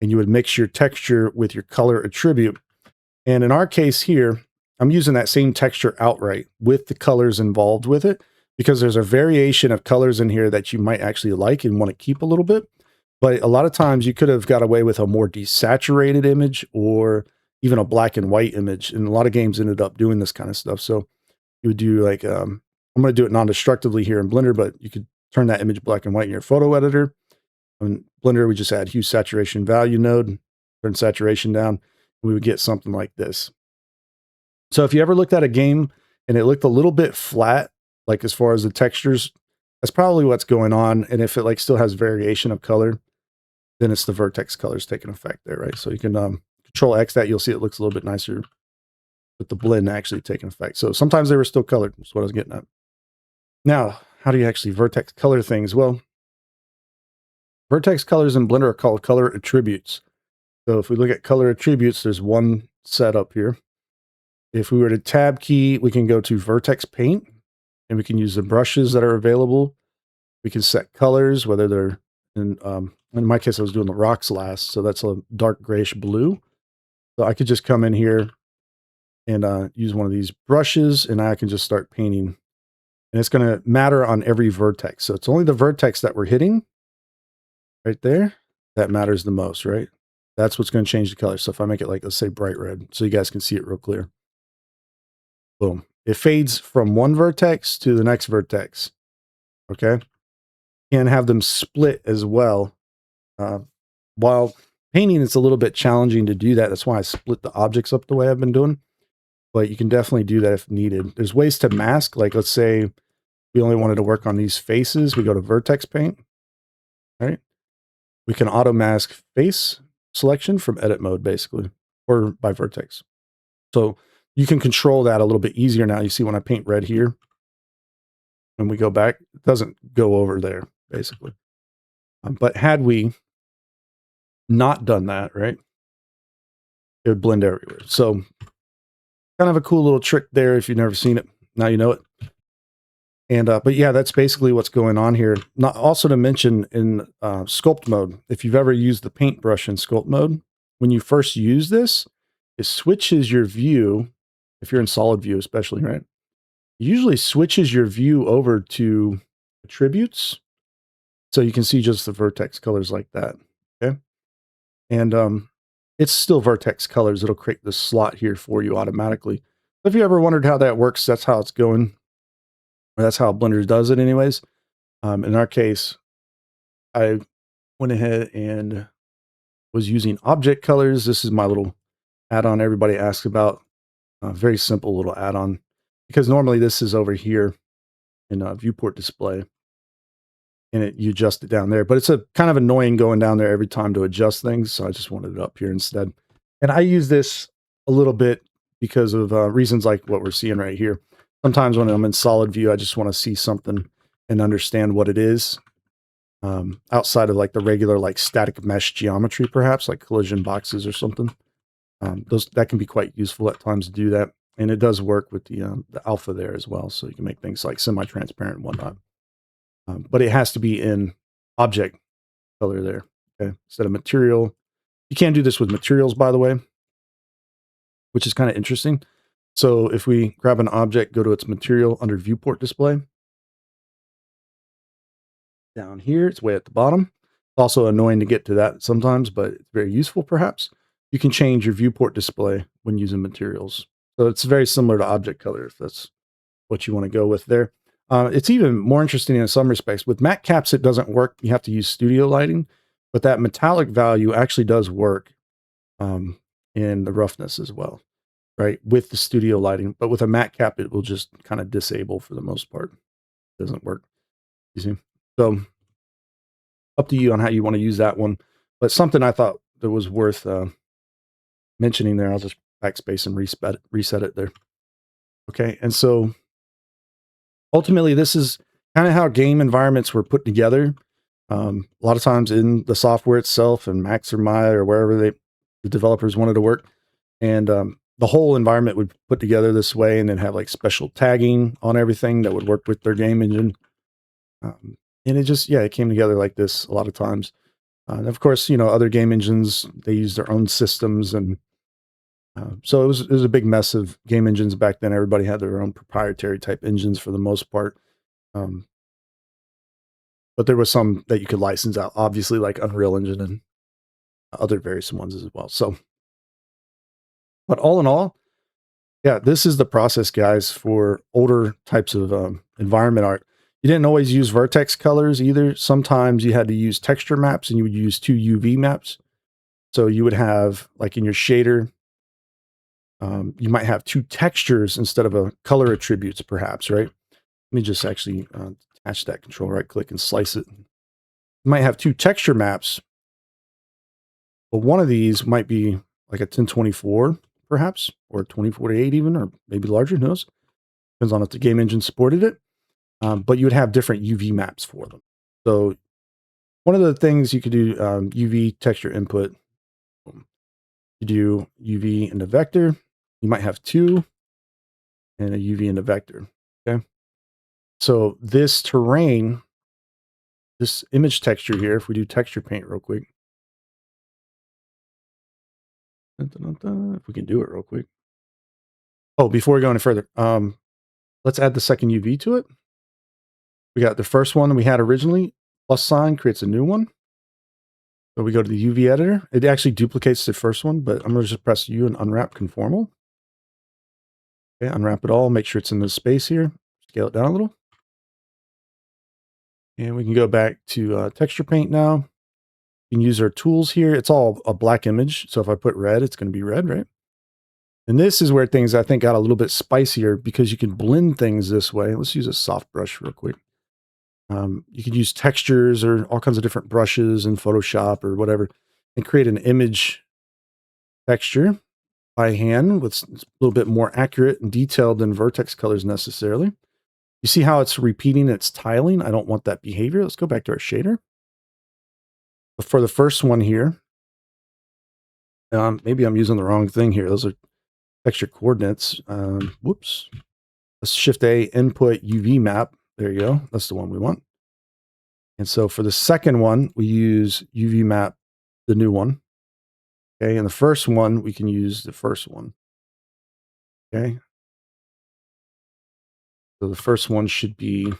And you would mix your texture with your color attribute. And in our case here, I'm using that same texture outright with the colors involved with it, because there's a variation of colors in here that you might actually like and want to keep a little bit. But a lot of times you could have got away with a more desaturated image or even a black and white image. And a lot of games ended up doing this kind of stuff. So you would do like, I'm going to do it non-destructively here in Blender, but you could turn that image black and white in your photo editor. In Blender, we just add hue saturation value node, turn saturation down, and we would get something like this. So if you ever looked at a game and it looked a little bit flat, like as far as the textures, that's probably what's going on. And if it like still has variation of color, then it's the vertex colors taking effect there, right? So you can Control X that, you'll see it looks a little bit nicer with the blend actually taking effect. So sometimes they were still colored. That's what I was getting at. Now, how do you actually vertex color things? Well, vertex colors in Blender are called color attributes. So if we look at color attributes, there's one set up here. If we were to tab key, we can go to Vertex Paint, and we can use the brushes that are available. We can set colors, whether they're in my case, I was doing the rocks last, so that's a dark grayish blue. So I could just come in here and use one of these brushes, and I can just start painting. And it's going to matter on every vertex. So it's only the vertex that we're hitting right there that matters the most, right? That's what's going to change the color. So if I make it like, let's say bright red, so you guys can see it real clear. Boom. It fades from one vertex to the next vertex. Okay. And have them split as well. While painting, it's a little bit challenging to do that. That's why I split the objects up the way I've been doing. But you can definitely do that if needed. There's ways to mask. Like let's say we only wanted to work on these faces. We go to Vertex Paint. Right. We can auto mask face selection from edit mode, basically, or by vertex. So you can control that a little bit easier now. You see when I paint red here, when we go back, it doesn't go over there, basically. But had we not done that, right, it would blend everywhere. So kind of a cool little trick there if you've never seen it. Now you know it. And but yeah, that's basically what's going on here. Not also to mention in sculpt mode, if you've ever used the paintbrush in sculpt mode, when you first use this, it switches your view. If you're in solid view, especially, right? It usually switches your view over to attributes. So you can see just the vertex colors like that. Okay. And it's still vertex colors. It'll create this slot here for you automatically. If you ever wondered how that works, that's how it's going. Or that's how Blender does it anyways. In our case, I went ahead and was using object colors. This is my little add-on everybody asks about. Very simple little add-on, because normally this is over here in viewport display, and you adjust it down there. But it's a kind of annoying going down there every time to adjust things, so I just wanted it up here instead. And I use this a little bit because of reasons like what we're seeing right here. Sometimes when I'm in solid view, I just want to see something and understand what it is. outside of like the regular like static mesh geometry, perhaps like collision boxes or something. Those that can be quite useful at times to do that, and it does work with the alpha there as well. So you can make things like semi-transparent and whatnot. But it has to be in object color there, okay, instead of material. You can't do this with materials, by the way, which is kind of interesting. So if we grab an object, go to its material under viewport display, down here, it's way at the bottom. It's also annoying to get to that sometimes, but it's very useful perhaps. You can change your viewport display when using materials. So it's very similar to object color if that's what you want to go with there. It's even more interesting in some respects. With matte caps, it doesn't work. You have to use studio lighting, but that metallic value actually does work in the roughness as well, right? With the studio lighting, but with a matte cap, it will just kind of disable for the most part. It doesn't work. You see? So up to you on how you want to use that one. But something I thought that was worth mentioning there. I'll just backspace and reset it there. Okay, and so ultimately, this is kind of how game environments were put together. A lot of times in the software itself, and Max or Maya or wherever the developers wanted to work, and the whole environment would put together this way, and then have like special tagging on everything that would work with their game engine. And it just, yeah, it came together like this a lot of times. And of course, you know, other game engines, they use their own systems. And so it was a big mess of game engines back then. Everybody had their own proprietary type engines for the most part. But there was some that you could license out, obviously, like Unreal Engine and other various ones as well. So, but all in all, yeah, this is the process, guys, for older types of environment art. You didn't always use vertex colors either. Sometimes you had to use texture maps, and you would use 2 UV maps. So you would have, like in your shader, you might have 2 textures instead of a color attributes, perhaps, right? Let me just actually attach that control, right click and slice it. You might have 2 texture maps, but one of these might be like a 1024, perhaps, or 24:8 even, or maybe larger, who knows? Depends on if the game engine supported it. But you would have different UV maps for them. So one of the things you could do, UV texture input, you do UV into vector. You might have 2 and a UV into vector. Okay. So this terrain, this image texture here, if we do texture paint real quick, if we can do it real quick. Oh, before we go any further, let's add the second UV to it. We got the first one we had originally, plus sign creates a new one. So we go to the UV editor. It actually duplicates the first one, but I'm going to just press U and unwrap conformal. Okay, unwrap it all, make sure it's in this space here. Scale it down a little. And we can go back to texture paint now. You can use our tools here. It's all a black image. So if I put red, it's going to be red, right? And this is where things I think got a little bit spicier because you can blend things this way. Let's use a soft brush real quick. You could use textures or all kinds of different brushes in Photoshop or whatever and create an image texture by hand with a little bit more accurate and detailed than vertex colors necessarily. You see how it's repeating its tiling? I don't want that behavior. Let's go back to our shader. But for the first one here, maybe I'm using the wrong thing here. Those are texture coordinates. Whoops. Let's Shift A, input UV map. There you go. That's the one we want. And so for the second one, we use UV map, the new one. Okay. And the first one, we can use the first one. Okay. So the first one should be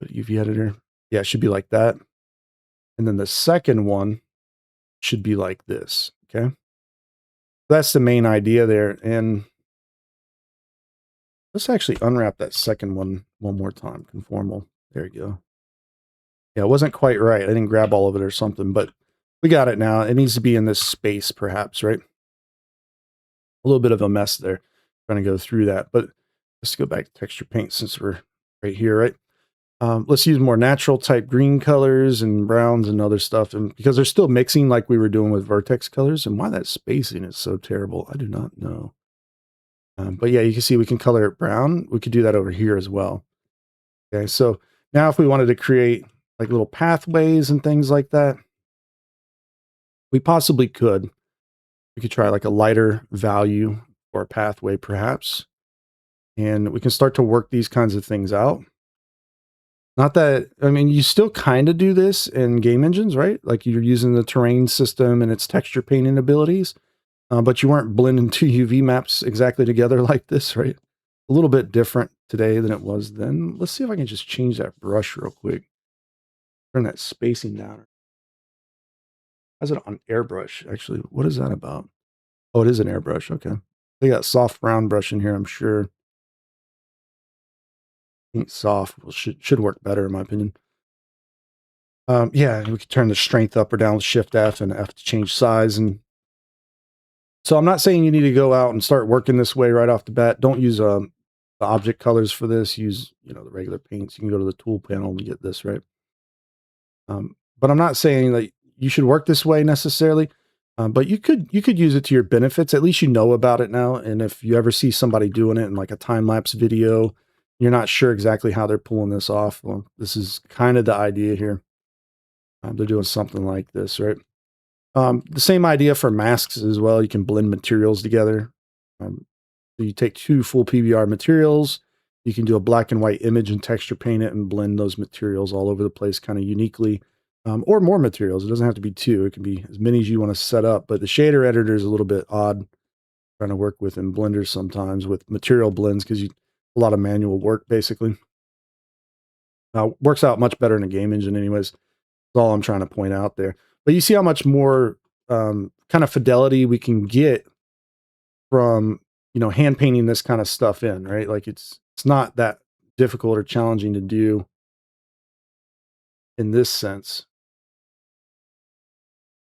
the UV editor. Yeah, it should be like that. And then the second one should be like this. Okay. That's the main idea there. And let's actually unwrap that second one more time. Conformal. There you go. Yeah, it wasn't quite right. I didn't grab all of it or something, but we got it now. It needs to be in this space, perhaps, right? A little bit of a mess there. Trying to go through that, but let's go back to texture paint since we're right here, right? Let's use more natural type green colors and browns and other stuff, and because they're still mixing like we were doing with vertex colors. And why that spacing is so terrible, I do not know. But yeah, you can see we can color it brown. We could do that over here as well. Okay, so Now, if we wanted to create like little pathways and things like that, we possibly could. We could try like a lighter value for a pathway, perhaps, and we can start to work these kinds of things out. Not that, I mean, you still kind of do this in game engines, right? Like you're using the terrain system and its texture painting abilities, but you weren't blending two UV maps exactly together like this, right? A little bit different today than it was then. Let's see if I can just change that brush real quick. Turn that spacing down. How's it on airbrush? Actually, what is that about? Oh, it is an airbrush. Okay. They got soft round brush in here, I'm sure. Ink soft should work better in my opinion. Yeah, we could turn the strength up or down with Shift F and F to change size. And so I'm not saying you need to go out and start working this way right off the bat. Don't use the object colors for this. Use the regular paints. You can go to the tool panel and get this right. But I'm not saying that you should work this way necessarily. But you could use it to your benefits. At least you know about it now. And if you ever see somebody doing it in like a time lapse video, you're not sure exactly how they're pulling this off. Well, this is kind of the idea here. They're doing something like this, right? The same idea for masks as well. You can blend materials together. So you take two full PBR materials. You can do a black and white image and texture paint it and blend those materials all over the place kind of uniquely. Or more materials. It doesn't have to be two. It can be as many as you want to set up. But the shader editor is a little bit odd trying to work with in Blender sometimes with material blends because a lot of manual work basically. Works out much better in a game engine anyways. That's all I'm trying to point out there. But you see how much more kind of fidelity we can get from hand painting this kind of stuff in, right? Like it's not that difficult or challenging to do in this sense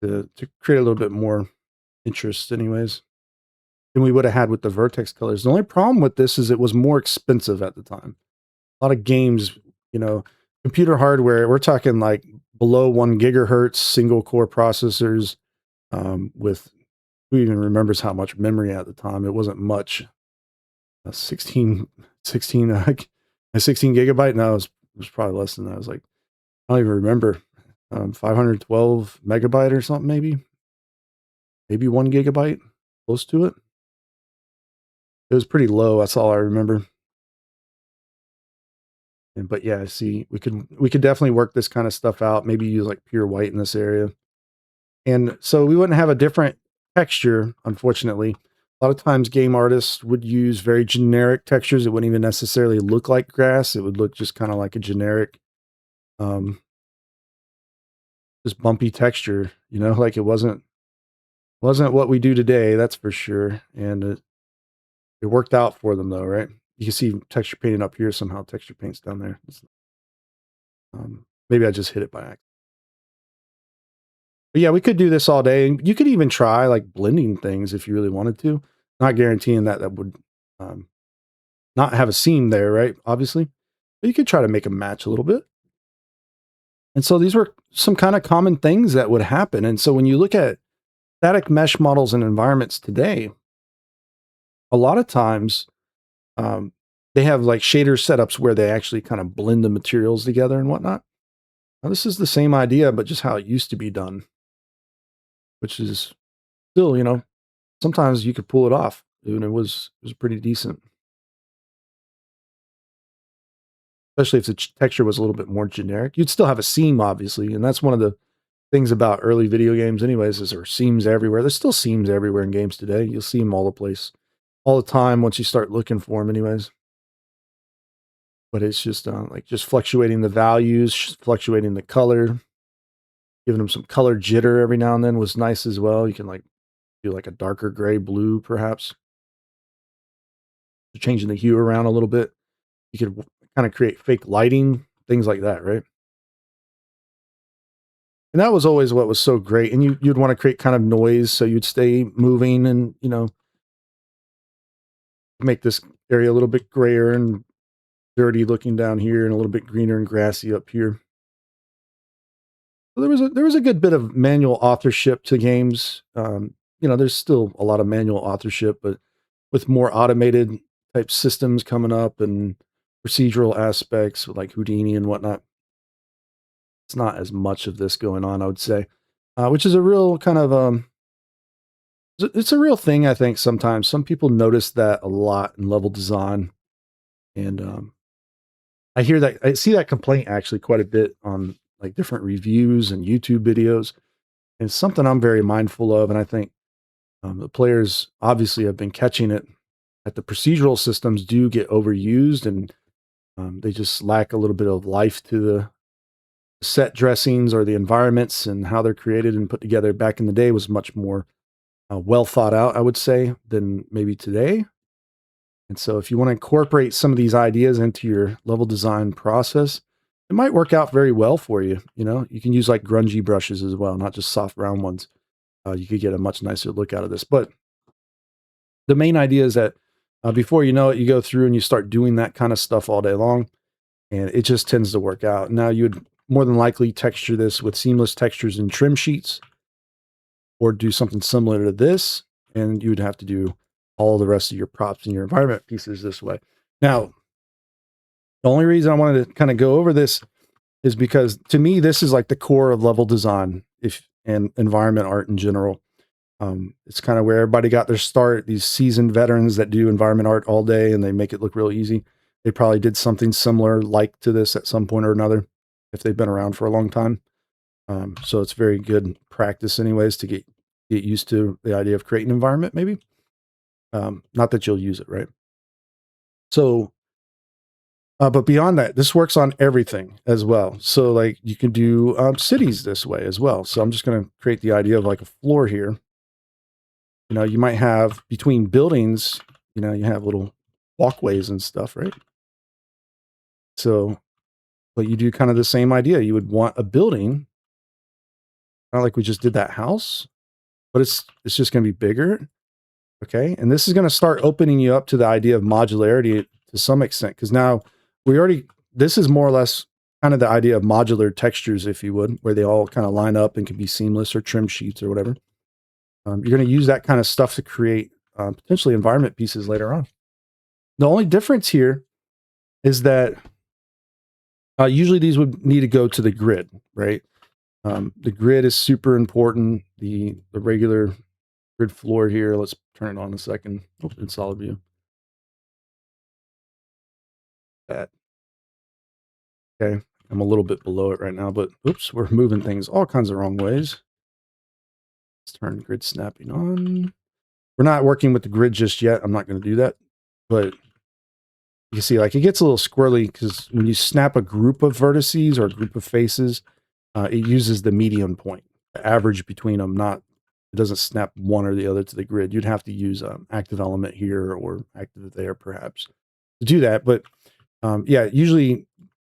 to create a little bit more interest anyways than we would have had with the Vertex colors. The only problem with this is it was more expensive at the time. A lot of games, computer hardware, we're talking like below 1 gigahertz single core processors with who even remembers how much memory at the time? It wasn't much. 16 a 16 gigabyte. No, it was probably less than that. I was like, I don't even remember. 512 megabyte or something, maybe 1 gigabyte, close to it. It was pretty low. That's all I remember. But yeah, see, we could definitely work this kind of stuff out. Maybe use like pure white in this area. And so we wouldn't have a different texture, unfortunately. A lot of times game artists would use very generic textures. It wouldn't even necessarily look like grass. It would look just kind of like a generic, just bumpy texture, like it wasn't what we do today. That's for sure. And it worked out for them though, right? You can see texture painting up here somehow. Texture paint's down there. Maybe I just hit it by accident. But yeah, we could do this all day. You could even try like blending things if you really wanted to. Not guaranteeing that would not have a seam there, right? Obviously, but you could try to make them match a little bit. And so these were some kind of common things that would happen. And so when you look at static mesh models and environments today, a lot of times they have like shader setups where they actually kind of blend the materials together and whatnot. Now, this is the same idea, but just how it used to be done, which is still, sometimes you could pull it off. And it was pretty decent. Especially if the texture was a little bit more generic. You'd still have a seam, obviously, and that's one of the things about early video games anyways, is there are seams everywhere. There's still seams everywhere in games today. You'll see them all the place, all the time once you start looking for them anyways. But it's just like just fluctuating the values, fluctuating the color, giving them some color jitter every now and then was nice as well. You can like do like a darker gray blue, perhaps. Changing the hue around a little bit. You could kind of create fake lighting, things like that, right? And that was always what was so great. And you'd want to create kind of noise, so you'd stay moving and, make this area a little bit grayer and dirty looking down here and a little bit greener and grassy up here. So there was a good bit of manual authorship to games. There's still a lot of manual authorship, but with more automated type systems coming up and procedural aspects like Houdini and whatnot. It's not as much of this going on, I would say, which is a real kind of it's a real thing. I think sometimes some people notice that a lot in level design, and I see that complaint actually quite a bit on like different reviews and YouTube videos. And it's something I'm very mindful of, and I think the players obviously have been catching it. That the procedural systems do get overused, and they just lack a little bit of life to the set dressings or the environments and how they're created and put together. Back in the day was much more well thought out, I would say, than maybe today. And so, if you want to incorporate some of these ideas into your level design process, it might work out very well for you. You know, you can use like grungy brushes as well, not just soft round ones. You could get a much nicer look out of this. But the main idea is that before you know it, you go through and you start doing that kind of stuff all day long, and it just tends to work out. Now, you would more than likely texture this with seamless textures and trim sheets, or do something similar to this, and you would have to do all the rest of your props and your environment pieces this way. Now, the only reason I wanted to kind of go over this is because to me, this is like the core of level design and environment art in general. It's kind of where everybody got their start. These seasoned veterans that do environment art all day and they make it look real easy. They probably did something similar like to this at some point or another if they've been around for a long time. So it's very good practice anyways to get used to the idea of creating environment maybe. Not that you'll use it, right? So, but beyond that, this works on everything as well. So like you can do cities this way as well. So I'm just going to create the idea of like a floor here. You know, you might have between buildings, you know, you have little walkways and stuff, right? So, but you do kind of the same idea. You would want a building, kind of like we just did that house, but it's just going to be bigger. Okay. And this is going to start opening you up to the idea of modularity to some extent. Because now this is more or less kind of the idea of modular textures, if you would, where they all kind of line up and can be seamless or trim sheets or whatever. You're going to use that kind of stuff to create potentially environment pieces later on. The only difference here is that usually these would need to go to the grid, right? The grid is super important. The regular grid floor here, let's turn it on a second. In solid view. That. Okay, I'm a little bit below it right now, but oops, we're moving things all kinds of wrong ways. Let's turn grid snapping on. We're not working with the grid just yet. I'm not going to do that, but you see, like it gets a little squirrely because when you snap a group of vertices or a group of faces, it uses the median point, the average between them. It doesn't snap one or the other to the grid. You'd have to use active element here or active there, perhaps, to do that. But yeah, usually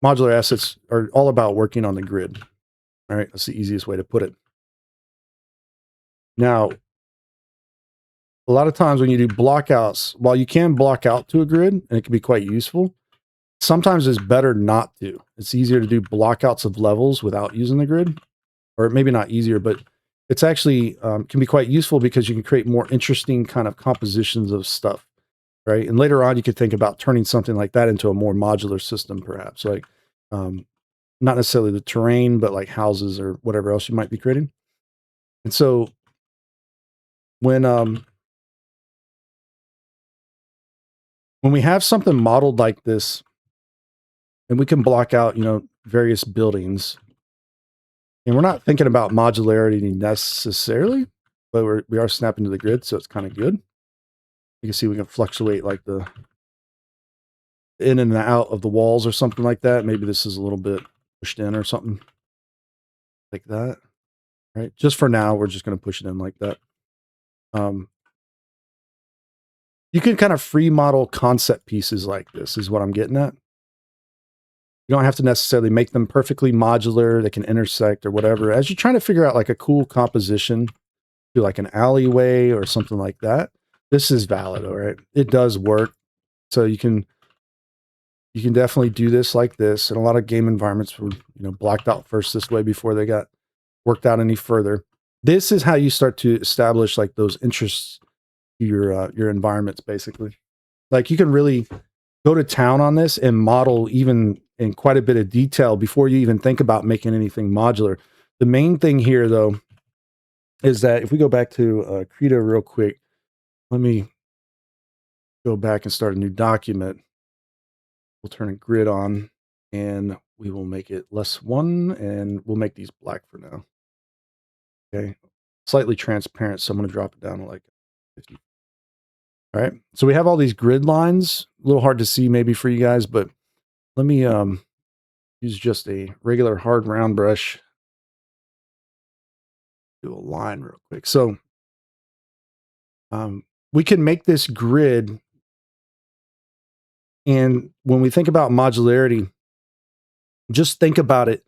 modular assets are all about working on the grid. All right, that's the easiest way to put it. Now, a lot of times when you do blockouts, while you can block out to a grid, and it can be quite useful, sometimes it's better not to. It's easier to do blockouts of levels without using the grid, or maybe not easier, but it's actually can be quite useful because you can create more interesting kind of compositions of stuff, right? And later on, you could think about turning something like that into a more modular system, perhaps, like not necessarily the terrain, but like houses or whatever else you might be creating. And so when we have something modeled like this, and we can block out, you know, various buildings, and we're not thinking about modularity necessarily, but we are snapping to the grid, so it's kind of good. You can see we can fluctuate like the in and out of the walls or something like that. Maybe this is a little bit pushed in or something like that. Right? Just for now, we're just going to push it in like that. You can kind of free model concept pieces like this is what I'm getting at. You don't have to necessarily make them perfectly modular. They can intersect or whatever. As you're trying to figure out like a cool composition to like an alleyway or something like that, this is valid, all right? It does work. So you can definitely do this like this. And a lot of game environments were, you know, blocked out first this way before they got worked out any further. This is how you start to establish like those interests to your environments, basically. Like you can really go to town on this and model even in quite a bit of detail before you even think about making anything modular. The main thing here, though, is that if we go back to Krita real quick, let me go back and start a new document. We'll turn a grid on and we will make it +1 and we'll make these black for now. Okay. Slightly transparent. So I'm going to drop it down to like 50. All right. So we have all these grid lines, a little hard to see maybe for you guys, but let me use just a regular hard round brush. Do a line real quick. So we can make this grid. And when we think about modularity, just think about it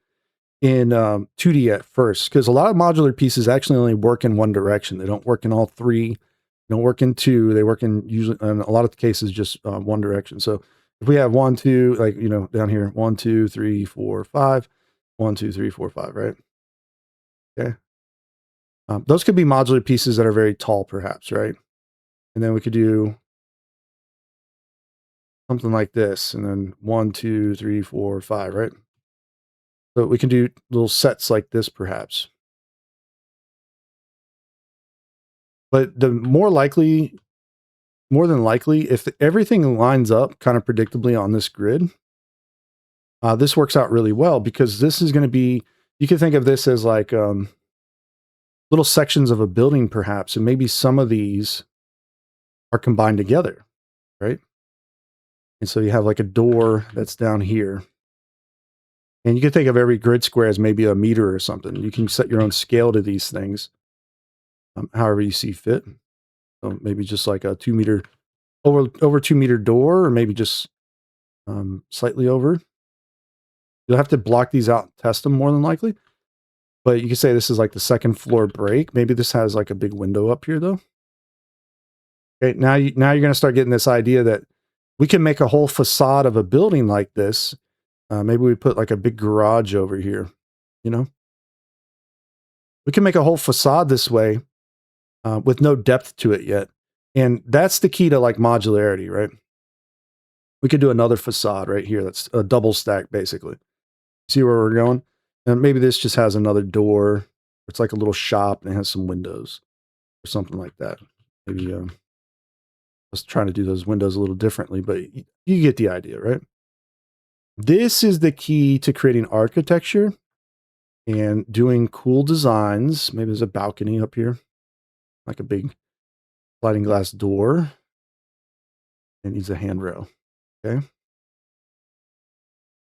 in 2D at first, because a lot of modular pieces actually only work in one direction. They don't work in all three. They don't work in two. They work in usually in a lot of cases just one direction. So if we have 1, 2, like down here, 1, 2, 3, 4, 5, 1, 2, 3, 4, 5, right? Okay. Those could be modular pieces that are very tall, perhaps, right? And then we could do something like this, and then 1, 2, 3, 4, 5, right? So we can do little sets like this, perhaps. But the more than likely, if everything lines up kind of predictably on this grid, this works out really well, because this is going to be, you can think of this as like little sections of a building, perhaps, and maybe some of these are combined together, right? And so you have like a door that's down here. And you can think of every grid square as maybe a meter or something. You can set your own scale to these things, however you see fit. So maybe just like a 2 meter, over 2 meter door, or maybe just slightly over. You'll have to block these out and test them more than likely. But you can say this is like the second floor break. Maybe this has like a big window up here, though. Okay, now you're going to start getting this idea that we can make a whole facade of a building like this. Maybe we put like a big garage over here, We can make a whole facade this way with no depth to it yet. And that's the key to like modularity, right? We could do another facade right here. That's a double stack, basically. See where we're going? And maybe this just has another door. It's like a little shop and it has some windows or something like that. Maybe I was trying to do those windows a little differently, but you get the idea, right? This is the key to creating architecture and doing cool designs. Maybe there's a balcony up here, like a big sliding glass door. It needs a handrail. Okay.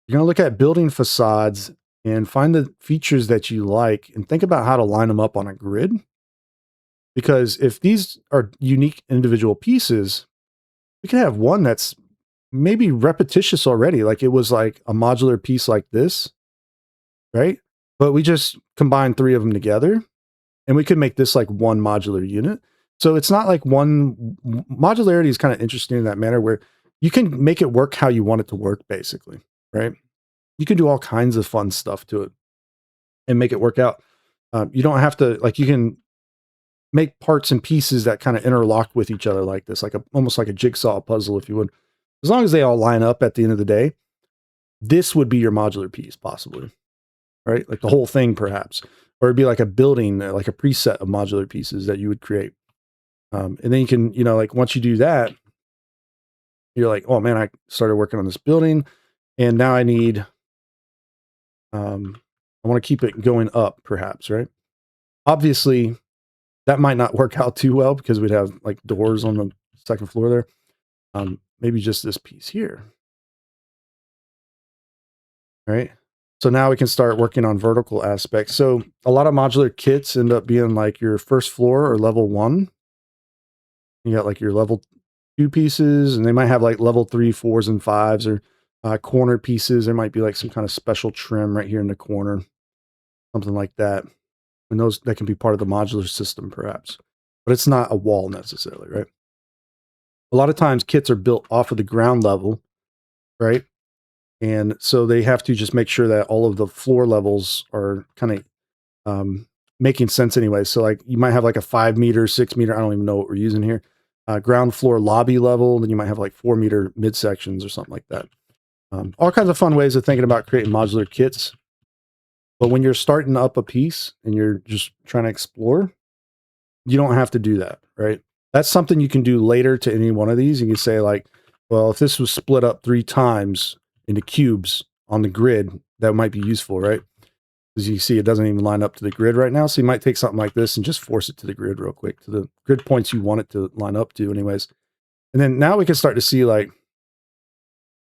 You're going to look at building facades and find the features that you like and think about how to line them up on a grid. Because if these are unique individual pieces, we can have one that's maybe repetitious already. Like it was like a modular piece like this, right? But we just combined 3 of them together and we could make this like one modular unit. So it's not like one. Modularity is kind of interesting in that manner where you can make it work how you want it to work, basically, right? You can do all kinds of fun stuff to it and make it work out. You don't have to, like, you can make parts and pieces that kind of interlock with each other like this, like almost like a jigsaw puzzle, if you would. As long as they all line up at the end of the day, this would be your modular piece, possibly, right? Like the whole thing, perhaps. Or it'd be like a building, like a preset of modular pieces that you would create. And then you can, like once you do that, you're like, oh man, I started working on this building and now I need, I want to keep it going up, perhaps, right? Obviously, that might not work out too well because we'd have like doors on the second floor there. Maybe just this piece here, right? So now we can start working on vertical aspects. So a lot of modular kits end up being like your first floor or level 1. You got like your level 2 pieces, and they might have like level 3, 4s, and 5s, or corner pieces. There might be like some kind of special trim right here in the corner, something like that. And those that can be part of the modular system, perhaps, but it's not a wall necessarily, right? A lot of times kits are built off of the ground level, right? And so they have to just make sure that all of the floor levels are kind of making sense anyway. So like you might have like a 5 meter, 6 meter, I don't even know what we're using here, ground floor lobby level. Then you might have like 4-meter midsections or something like that. All kinds of fun ways of thinking about creating modular kits. But when you're starting up a piece and you're just trying to explore, you don't have to do that, right? That's something you can do later to any one of these. You can say like, well, if this was split up 3 times into cubes on the grid, that might be useful, right? As you see, it doesn't even line up to the grid right now. So you might take something like this and just force it to the grid real quick, to the grid points you want it to line up to anyways. And then now we can start to see like,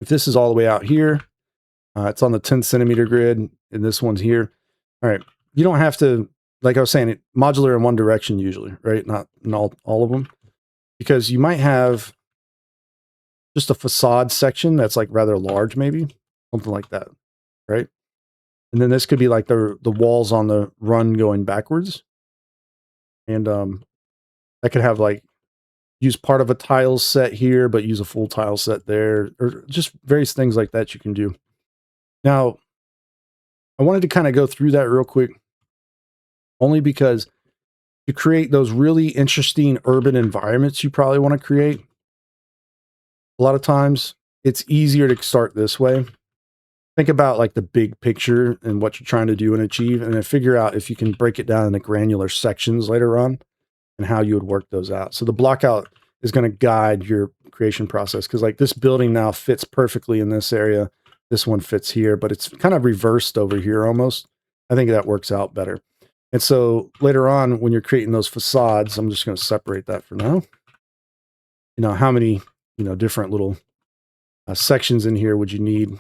if this is all the way out here, it's on the 10 centimeter grid, and this one's here. All right, you don't have to, like I was saying, modular in one direction usually, right? Not in all of them, because you might have just a facade section that's like rather large, maybe something like that, right? And then this could be like the walls on the run going backwards, and that could have like use part of a tile set here, but use a full tile set there, or just various things like that you can do. Now, I wanted to kind of go through that real quick, only because to create those really interesting urban environments you probably want to create, a lot of times it's easier to start this way. Think about like the big picture and what you're trying to do and achieve, and then figure out if you can break it down into granular sections later on and how you would work those out. So the blockout is going to guide your creation process, because like this building now fits perfectly in this area. This one fits here, but it's kind of reversed over here almost. I think that works out better. And so later on, when you're creating those facades, I'm just going to separate that for now. You know, how many, different little sections in here would you need?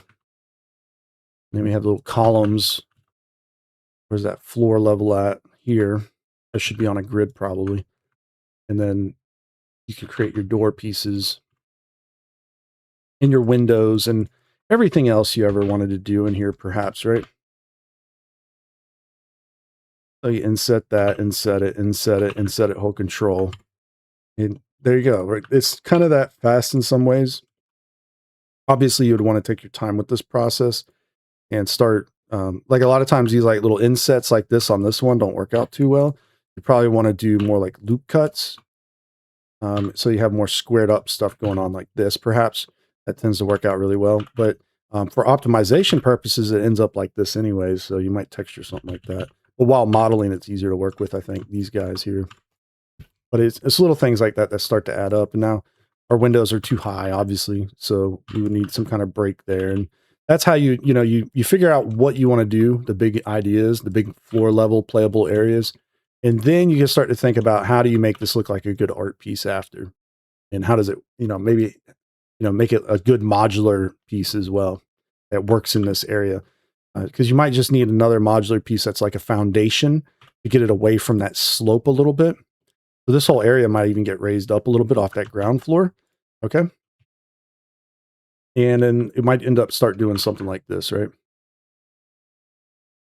Then we have little columns. Where's that floor level at? Here. That should be on a grid probably. And then you can create your door pieces and your windows and everything else you ever wanted to do in here, perhaps, right? So you inset that, inset it, inset it, inset it, hold control. And there you go, right? It's kind of that fast in some ways. Obviously, you would want to take your time with this process and start, like a lot of times these like little insets like this on this one don't work out too well. You probably want to do more like loop cuts. So you have more squared up stuff going on like this, perhaps. That tends to work out really well. But for optimization purposes, it ends up like this anyways. So you might texture something like that. But while modeling, it's easier to work with, I think, these guys here. But it's little things like that that start to add up. And now our windows are too high, obviously. So we would need some kind of break there. And that's how you figure out what you want to do, the big ideas, the big floor level playable areas. And then you can start to think about, how do you make this look like a good art piece after? And how does it, maybe, make it a good modular piece as well that works in this area. Because you might just need another modular piece that's like a foundation to get it away from that slope a little bit. So this whole area might even get raised up a little bit off that ground floor. Okay. And then it might end up start doing something like this, right?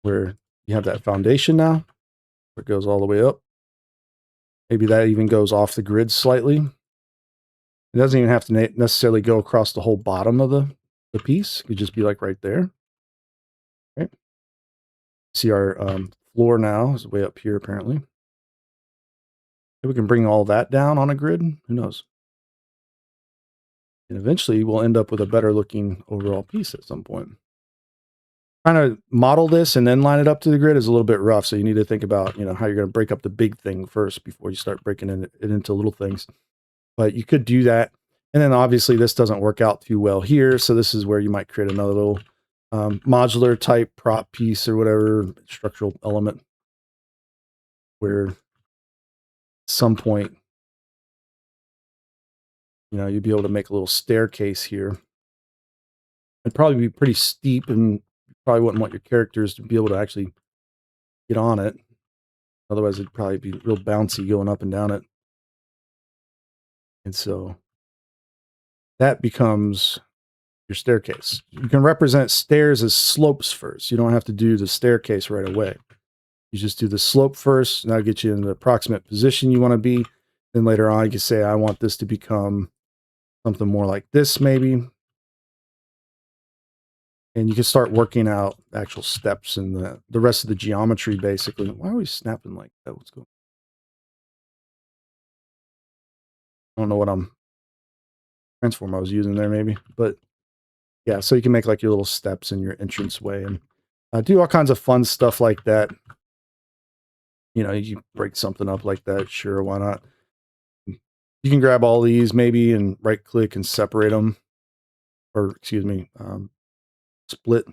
Where you have that foundation now, where it goes all the way up. Maybe that even goes off the grid slightly. It doesn't even have to necessarily go across the whole bottom of the piece. It could just be like right there. Right. See our floor now is way up here apparently. Maybe we can bring all that down on a grid. Who knows? And eventually we'll end up with a better looking overall piece at some point. Trying to model this and then line it up to the grid is a little bit rough. So you need to think about, how you're going to break up the big thing first before you start breaking it into little things. But you could do that. And then obviously this doesn't work out too well here. So this is where you might create another little modular type prop piece or whatever structural element, where at some point, you'd be able to make a little staircase here. It'd probably be pretty steep, and you probably wouldn't want your characters to be able to actually get on it. Otherwise, it'd probably be real bouncy going up and down it. And so that becomes your staircase. You can represent stairs as slopes first. You don't have to do the staircase right away. You just do the slope first, and that'll get you in the approximate position you want to be. Then later on, you can say, I want this to become something more like this, maybe. And you can start working out actual steps and the rest of the geometry, basically. Why are we snapping like that? What's going on? I don't know what transform I was using there maybe, but yeah, so you can make like your little steps in your entranceway and do all kinds of fun stuff like that. You know, you break something up like that, sure, why not? You can grab all these maybe and right click and separate them, or excuse me, split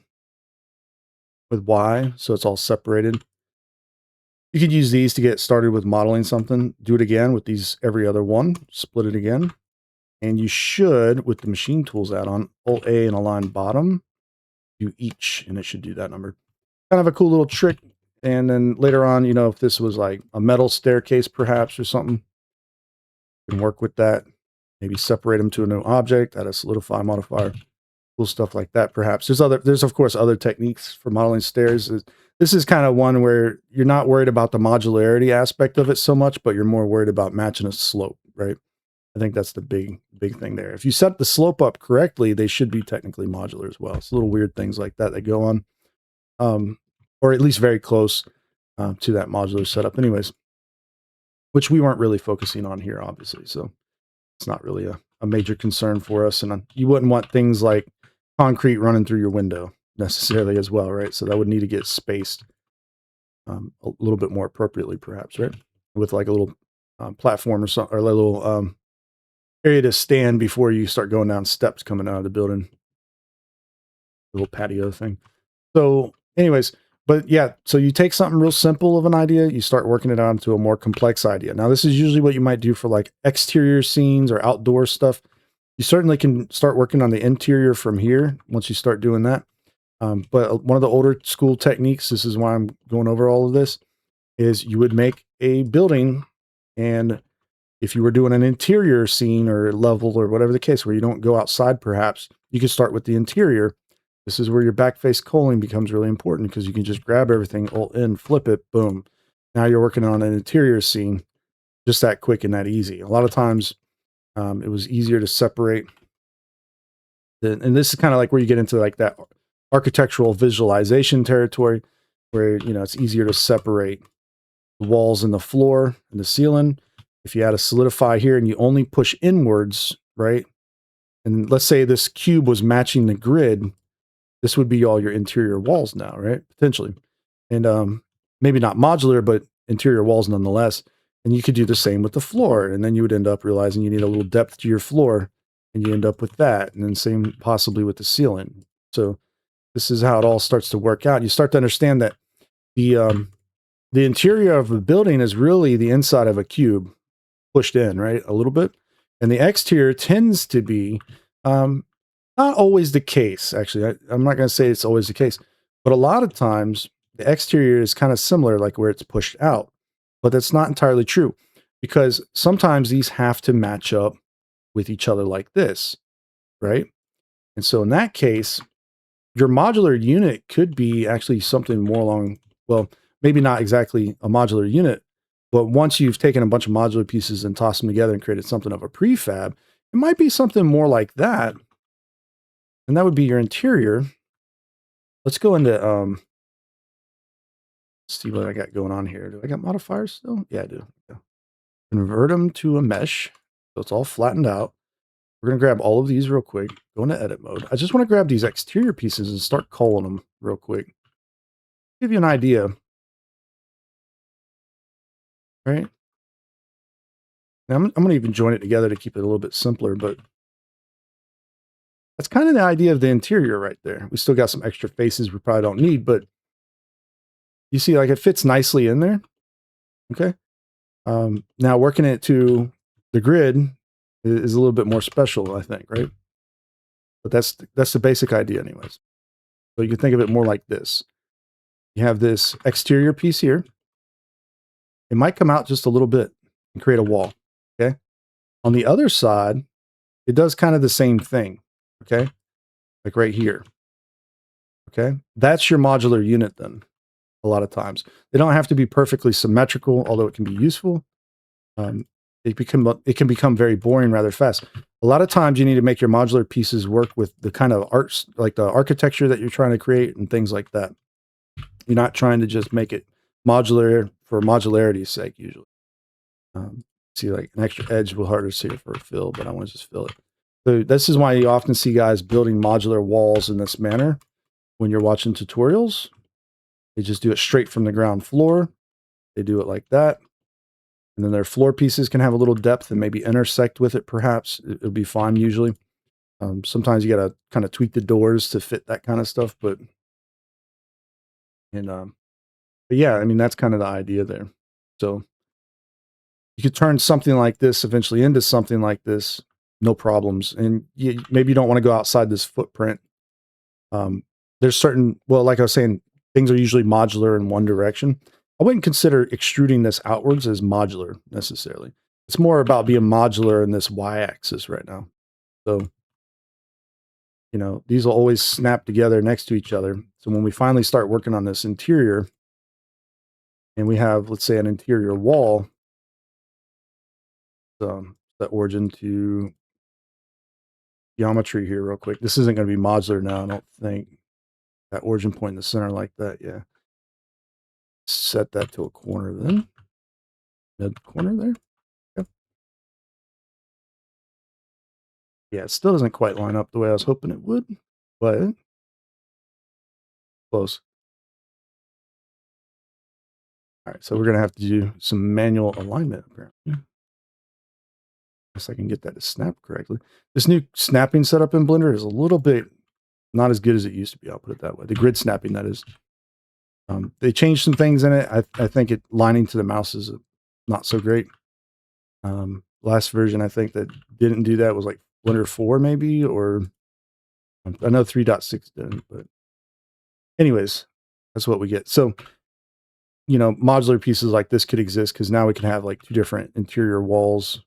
with Y, so it's all separated. You could use these to get started with modeling something. Do it again with these every other one, split it again. And you should, with the machine tools add-on, Alt A and align bottom, do each, and it should do that number. Kind of a cool little trick. And then later on, you know, if this was like a metal staircase perhaps or something, you can work with that. Maybe separate them to a new object, add a solidify modifier, cool stuff like that perhaps. There's of course other techniques for modeling stairs. This is kind of one where you're not worried about the modularity aspect of it so much, but you're more worried about matching a slope, right? I think that's the big thing there. If you set the slope up correctly, they should be technically modular as well. It's little weird things like that that go on, or at least very close to that modular setup anyways, which we weren't really focusing on here, obviously. So it's not really a major concern for us. And you wouldn't want things like concrete running through your window necessarily as well, right? So that would need to get spaced a little bit more appropriately, perhaps, right? With like a little platform or something, or a little area to stand before you start going down steps coming out of the building. Little patio thing. So, anyways, but yeah, so you take something real simple of an idea, you start working it on to a more complex idea. Now, this is usually what you might do for like exterior scenes or outdoor stuff. You certainly can start working on the interior from here once you start doing that. But one of the older school techniques, this is why I'm going over all of this, is you would make a building, and if you were doing an interior scene or level or whatever the case, where you don't go outside perhaps, you can start with the interior. This is where your back face culling becomes really important, because you can just grab everything, Alt in, flip it, boom. Now you're working on an interior scene just that quick and that easy. A lot of times it was easier to separate. And this is kind of like where you get into like that architectural visualization territory, where, you know, it's easier to separate the walls and the floor and the ceiling. If you had a solidify here and you only push inwards, right? And let's say this cube was matching the grid, this would be all your interior walls now, right? Potentially. And maybe not modular, but interior walls nonetheless. And you could do the same with the floor. And then you would end up realizing you need a little depth to your floor, and you end up with that. And then same possibly with the ceiling. So this is how it all starts to work out. You start to understand that the interior of the building is really the inside of a cube pushed in, right? A little bit. And the exterior tends to be not always the case, actually. I'm not going to say it's always the case, but a lot of times the exterior is kind of similar, like where it's pushed out. But that's not entirely true, because sometimes these have to match up with each other like this, right? And so in that case, your modular unit could be actually something more along, well, maybe not exactly a modular unit, but once you've taken a bunch of modular pieces and tossed them together and created something of a prefab, it might be something more like that. And that would be your interior. Let's go into, see what I got going on here. Do I got modifiers still? Yeah, I do. Yeah. Convert them to a mesh. So it's all flattened out. We're going to grab all of these real quick. Go into edit mode. I just want to grab these exterior pieces and start calling them real quick. Give you an idea. Right? Now I'm going to even join it together to keep it a little bit simpler, but that's kind of the idea of the interior right there. We still got some extra faces we probably don't need, but you see, like, it fits nicely in there. Okay. Now working it to the grid is a little bit more special, I think, right? But that's the basic idea anyways. So you can think of it more like this. You have this exterior piece here. It might come out just a little bit and create a wall. Okay. On the other side, it does kind of the same thing. Okay. Like right here. Okay. That's your modular unit then. A lot of times they don't have to be perfectly symmetrical, although it can be useful. It can become very boring rather fast. A lot of times you need to make your modular pieces work with the kind of arts, like the architecture that you're trying to create and things like that. You're not trying to just make it modular for modularity's sake usually. See, like an extra edge will harder to see it for a fill, but I want to just fill it. So this is why you often see guys building modular walls in this manner when you're watching tutorials. They just do it straight from the ground floor. They do it like that. And then their floor pieces can have a little depth and maybe intersect with it, perhaps. It'll be fine usually. Sometimes you got to kind of tweak the doors to fit that kind of stuff. But yeah, I mean, that's kind of the idea there. So you could turn something like this eventually into something like this, no problems. And maybe you don't want to go outside this footprint. There's certain, well, like I was saying, things are usually modular in one direction. I wouldn't consider extruding this outwards as modular necessarily. It's more about being modular in this y-axis right now. So, you know, these will always snap together next to each other. So when we finally start working on this interior, and we have, let's say, an interior wall, the origin to geometry here real quick. This isn't going to be modular now, I don't think. That origin point in the center like that, yeah. Set that to a corner then. Mid corner there. Yep. Yeah, it still doesn't quite line up the way I was hoping it would, but close. All right, so we're going to have to do some manual alignment apparently. Guess I can get that to snap correctly. This new snapping setup in Blender is a little bit not as good as it used to be. I'll put it that way. The grid snapping, that is. They changed some things in it. I think it lining to the mouse is not so great. Last version I think that didn't do that was like Blender 4 maybe, or I know 3.6 didn't, but anyways, that's what we get. So, you know, modular pieces like this could exist because now we can have like two different interior walls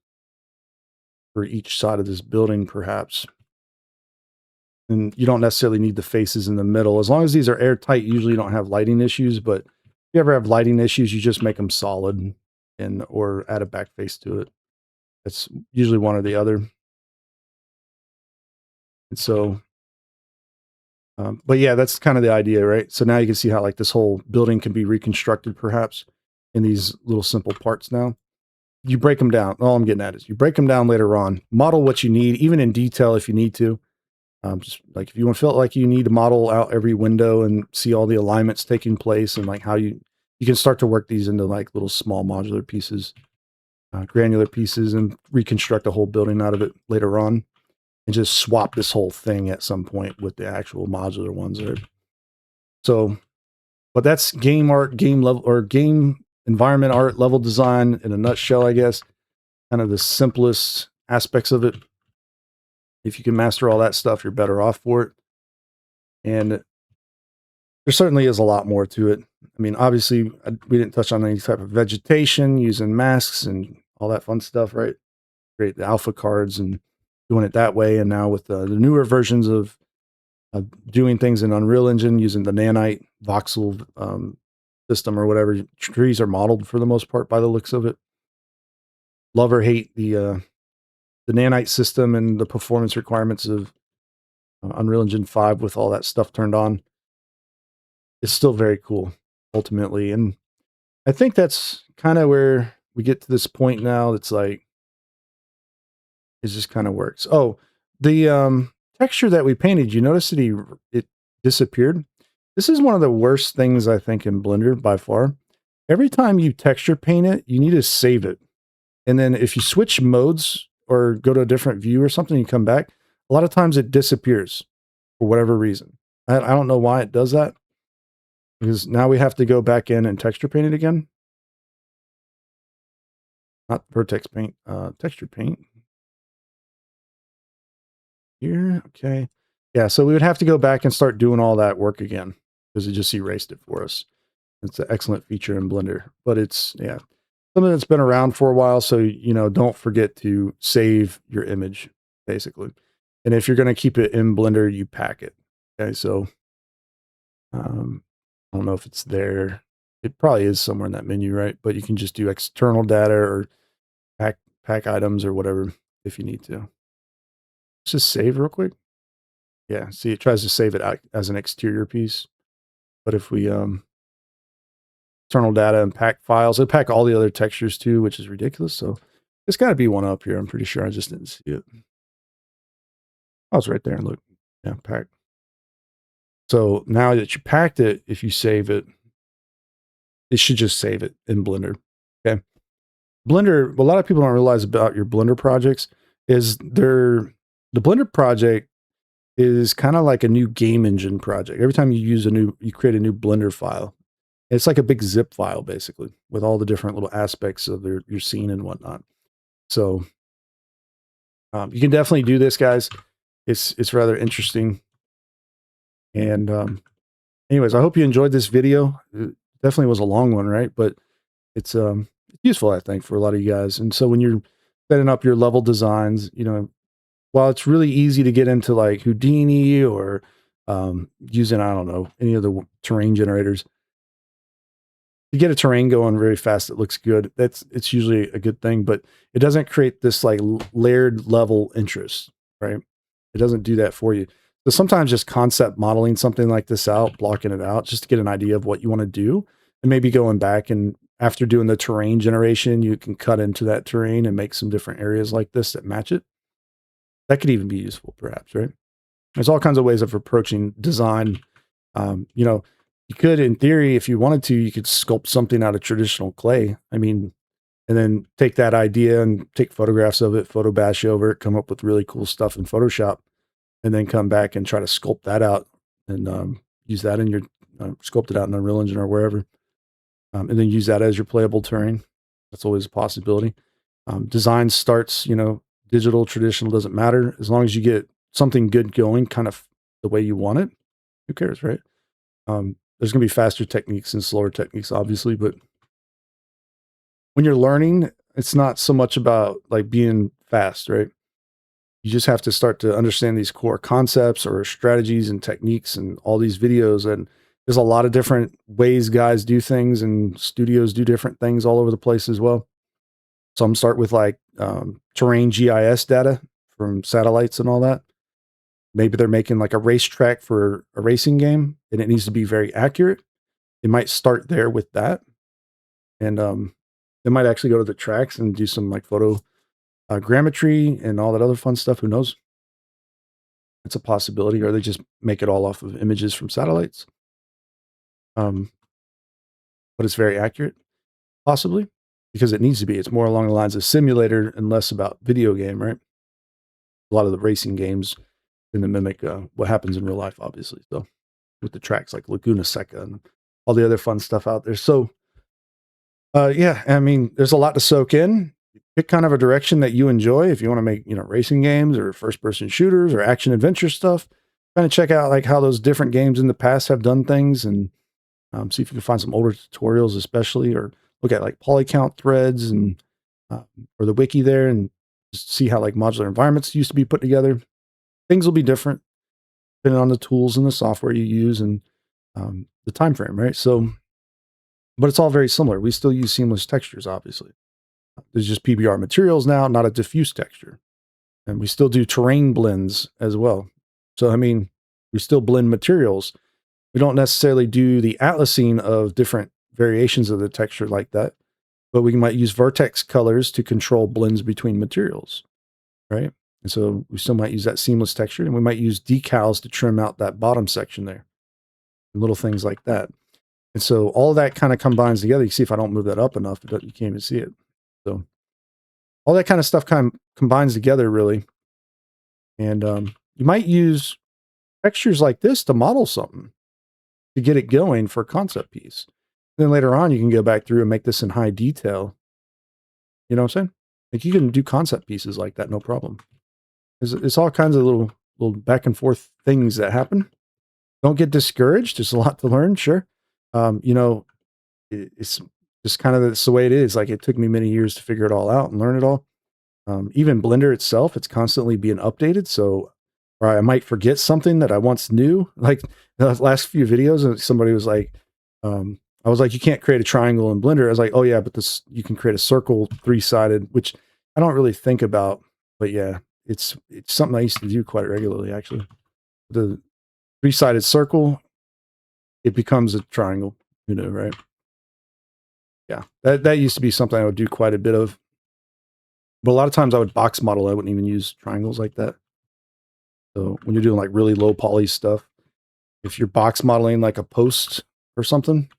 for each side of this building, perhaps. And you don't necessarily need the faces in the middle. As long as these are airtight, usually you don't have lighting issues, but if you ever have lighting issues, you just make them solid or add a back face to it. It's usually one or the other. And so, but yeah, that's kind of the idea, right? So now you can see how like this whole building can be reconstructed perhaps in these little simple parts now. You break them down. All I'm getting at is you break them down later on, model what you need, even in detail if you need to. Just like if you want to feel like you need to model out every window and see all the alignments taking place and like how you can start to work these into like little small modular pieces, granular pieces, and reconstruct a whole building out of it later on, and just swap this whole thing at some point with the actual modular ones there. So, but that's game art, game level, or game environment art level design in a nutshell, I guess. Kind of the simplest aspects of it. If you can master all that stuff, you're better off for it. And there certainly is a lot more to it. I mean, obviously, we didn't touch on any type of vegetation, using masks and all that fun stuff, right? Create the alpha cards and doing it that way. And now with the newer versions of doing things in Unreal Engine, using the nanite voxel system or whatever, trees are modeled for the most part by the looks of it. Love or hate the nanite system and the performance requirements of Unreal Engine 5 with all that stuff turned on. It's still very cool ultimately. And I think that's kind of where we get to this point now. It's like, it just kind of works. Oh, the texture that we painted, you notice that it disappeared. This is one of the worst things I think in Blender by far. Every time you texture paint it, you need to save it. And then if you switch modes or go to a different view or something, you come back, a lot of times it disappears for whatever reason. I don't know why it does that, because now we have to go back in and texture paint it again. Not Vertex paint, texture paint. Here, okay. Yeah, so we would have to go back and start doing all that work again because it just erased it for us. It's an excellent feature in Blender, but it's, yeah, something that's been around for a while. So, you know, don't forget to save your image, basically. And if you're going to keep it in Blender, you pack it. Okay, so I don't know if it's there. It probably is somewhere in that menu, right? But you can just do external data or pack items or whatever if you need to. Let's just save real quick. Yeah, see, it tries to save it out as an exterior piece. But if we external data and pack files, it pack all the other textures too, which is ridiculous. So There's got to be one up here. I'm pretty sure I just didn't see it. Oh, it's right there. Look, yeah, packed. So now that you packed it, if you save it, it should just save it in Blender. Okay. Blender, what a lot of people don't realize about your Blender projects is the Blender project is kind of like a new game engine project. Every time you create a new Blender file, it's like a big zip file basically with all the different little aspects of your scene and whatnot. So you can definitely do this, guys. It's rather interesting. And anyways, I hope you enjoyed this video. It definitely was a long one, right? But it's useful, I think, for a lot of you guys. And so when you're setting up your level designs, while it's really easy to get into like Houdini or using, I don't know, any of the terrain generators, to get a terrain going very fast that looks good, it's usually a good thing, but it doesn't create this like layered level interest, right? It doesn't do that for you. So sometimes just concept modeling something like this out, blocking it out, just to get an idea of what you want to do, and maybe going back and after doing the terrain generation, you can cut into that terrain and make some different areas like this that match it. That could even be useful, perhaps, right? There's all kinds of ways of approaching design. You could, in theory, if you wanted to, you could sculpt something out of traditional clay. I mean, and then take that idea and take photographs of it, photo bash over it, come up with really cool stuff in Photoshop, and then come back and try to sculpt that out and use that in your sculpt it out in Unreal Engine or wherever, and then use that as your playable terrain. That's always a possibility. Design starts, digital, traditional, doesn't matter. As long as you get something good going, kind of the way you want it, who cares, right? There's going to be faster techniques and slower techniques, obviously, but when you're learning, it's not so much about like being fast, right? You just have to start to understand these core concepts or strategies and techniques and all these videos. And there's a lot of different ways guys do things and studios do different things all over the place as well. Some start with like terrain GIS data from satellites and all that. Maybe they're making like a racetrack for a racing game and it needs to be very accurate. They might start there with that. And they might actually go to the tracks and do some like photo grammetry and all that other fun stuff. Who knows? It's a possibility. Or they just make it all off of images from satellites. But it's very accurate, possibly, because it needs to be. It's more along the lines of simulator and less about video game, right? A lot of the racing games tend to mimic what happens in real life, obviously. So with the tracks like Laguna Seca and all the other fun stuff out there. So yeah, I mean, there's a lot to soak in. Pick kind of a direction that you enjoy. If you want to make, racing games or first person shooters or action adventure stuff, kind of check out like how those different games in the past have done things and see if you can find some older tutorials, especially, or look at like polycount threads and or the wiki there and just see how like modular environments used to be put together. Things will be different depending on the tools and the software you use and the time frame, right? So, but it's all very similar. We still use seamless textures, obviously. There's just PBR materials now, not a diffuse texture. And we still do terrain blends as well. So, I mean, we still blend materials. We don't necessarily do the atlasing of different variations of the texture like that, but we might use vertex colors to control blends between materials, right? And so we still might use that seamless texture, and we might use decals to trim out that bottom section there, and little things like that. And so all that kind of combines together. You see if I don't move that up enough, you can't even see it. So all that kind of stuff kind of combines together really. And you might use textures like this to model something to get it going for a concept piece. Then later on, you can go back through and make this in high detail. You know what I'm saying? Like you can do concept pieces like that, no problem. It's all kinds of little back and forth things that happen. Don't get discouraged. There's a lot to learn, sure. It's just kind of it's the way it is. Like it took me many years to figure it all out and learn it all. Even Blender itself, it's constantly being updated. So, or I might forget something that I once knew. Like the last few videos, somebody was like, I was like, you can't create a triangle in Blender. I was like, oh yeah, but you can create a circle 3-sided, which I don't really think about. But yeah, it's something I used to do quite regularly, actually. The 3-sided circle, it becomes a triangle, right? Yeah, that used to be something I would do quite a bit of. But a lot of times I would box model. I wouldn't even use triangles like that. So when you're doing like really low poly stuff, if you're box modeling like a post or something,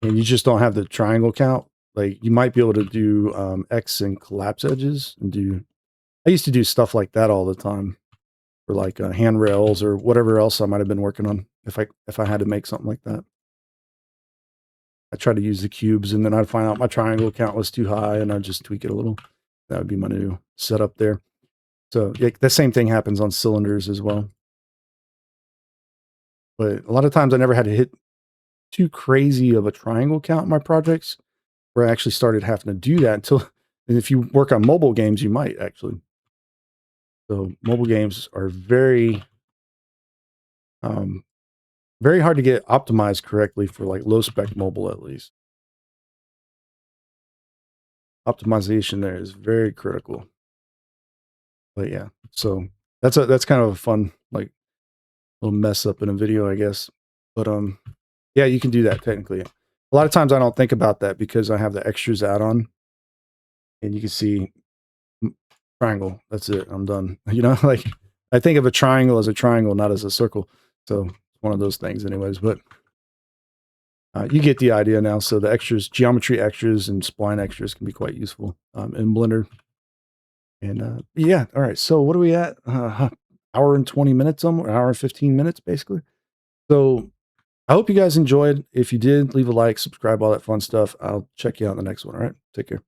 and you just don't have the triangle count, like you might be able to do X and collapse edges and do. I used to do stuff like that all the time for like handrails or whatever else I might have been working on. If I had to make something like that, I try to use the cubes, and then I'd find out my triangle count was too high, and I'd just tweak it a little. That would be my new setup there. So yeah, the same thing happens on cylinders as well. But a lot of times I never had to hit too crazy of a triangle count in my projects, where I actually started having to do that until. And if you work on mobile games, you might actually. So mobile games are very, very hard to get optimized correctly for like low spec mobile, at least. Optimization there is very critical. But yeah, so that's kind of a fun like little mess up in a video, I guess. But yeah, you can do that technically. A lot of times I don't think about that because I have the extras add-on, and you can see triangle. That's it. I'm done. You know, like I think of a triangle as a triangle, not as a circle. So it's one of those things, anyways. But you get the idea now. So the extras, geometry extras, and spline extras can be quite useful in Blender. And yeah, all right. So what are we at? Hour and 20 minutes, hour and 15 minutes, basically. So I hope you guys enjoyed. If you did, leave a like, subscribe, all that fun stuff. I'll check you out in the next one. All right. Take care.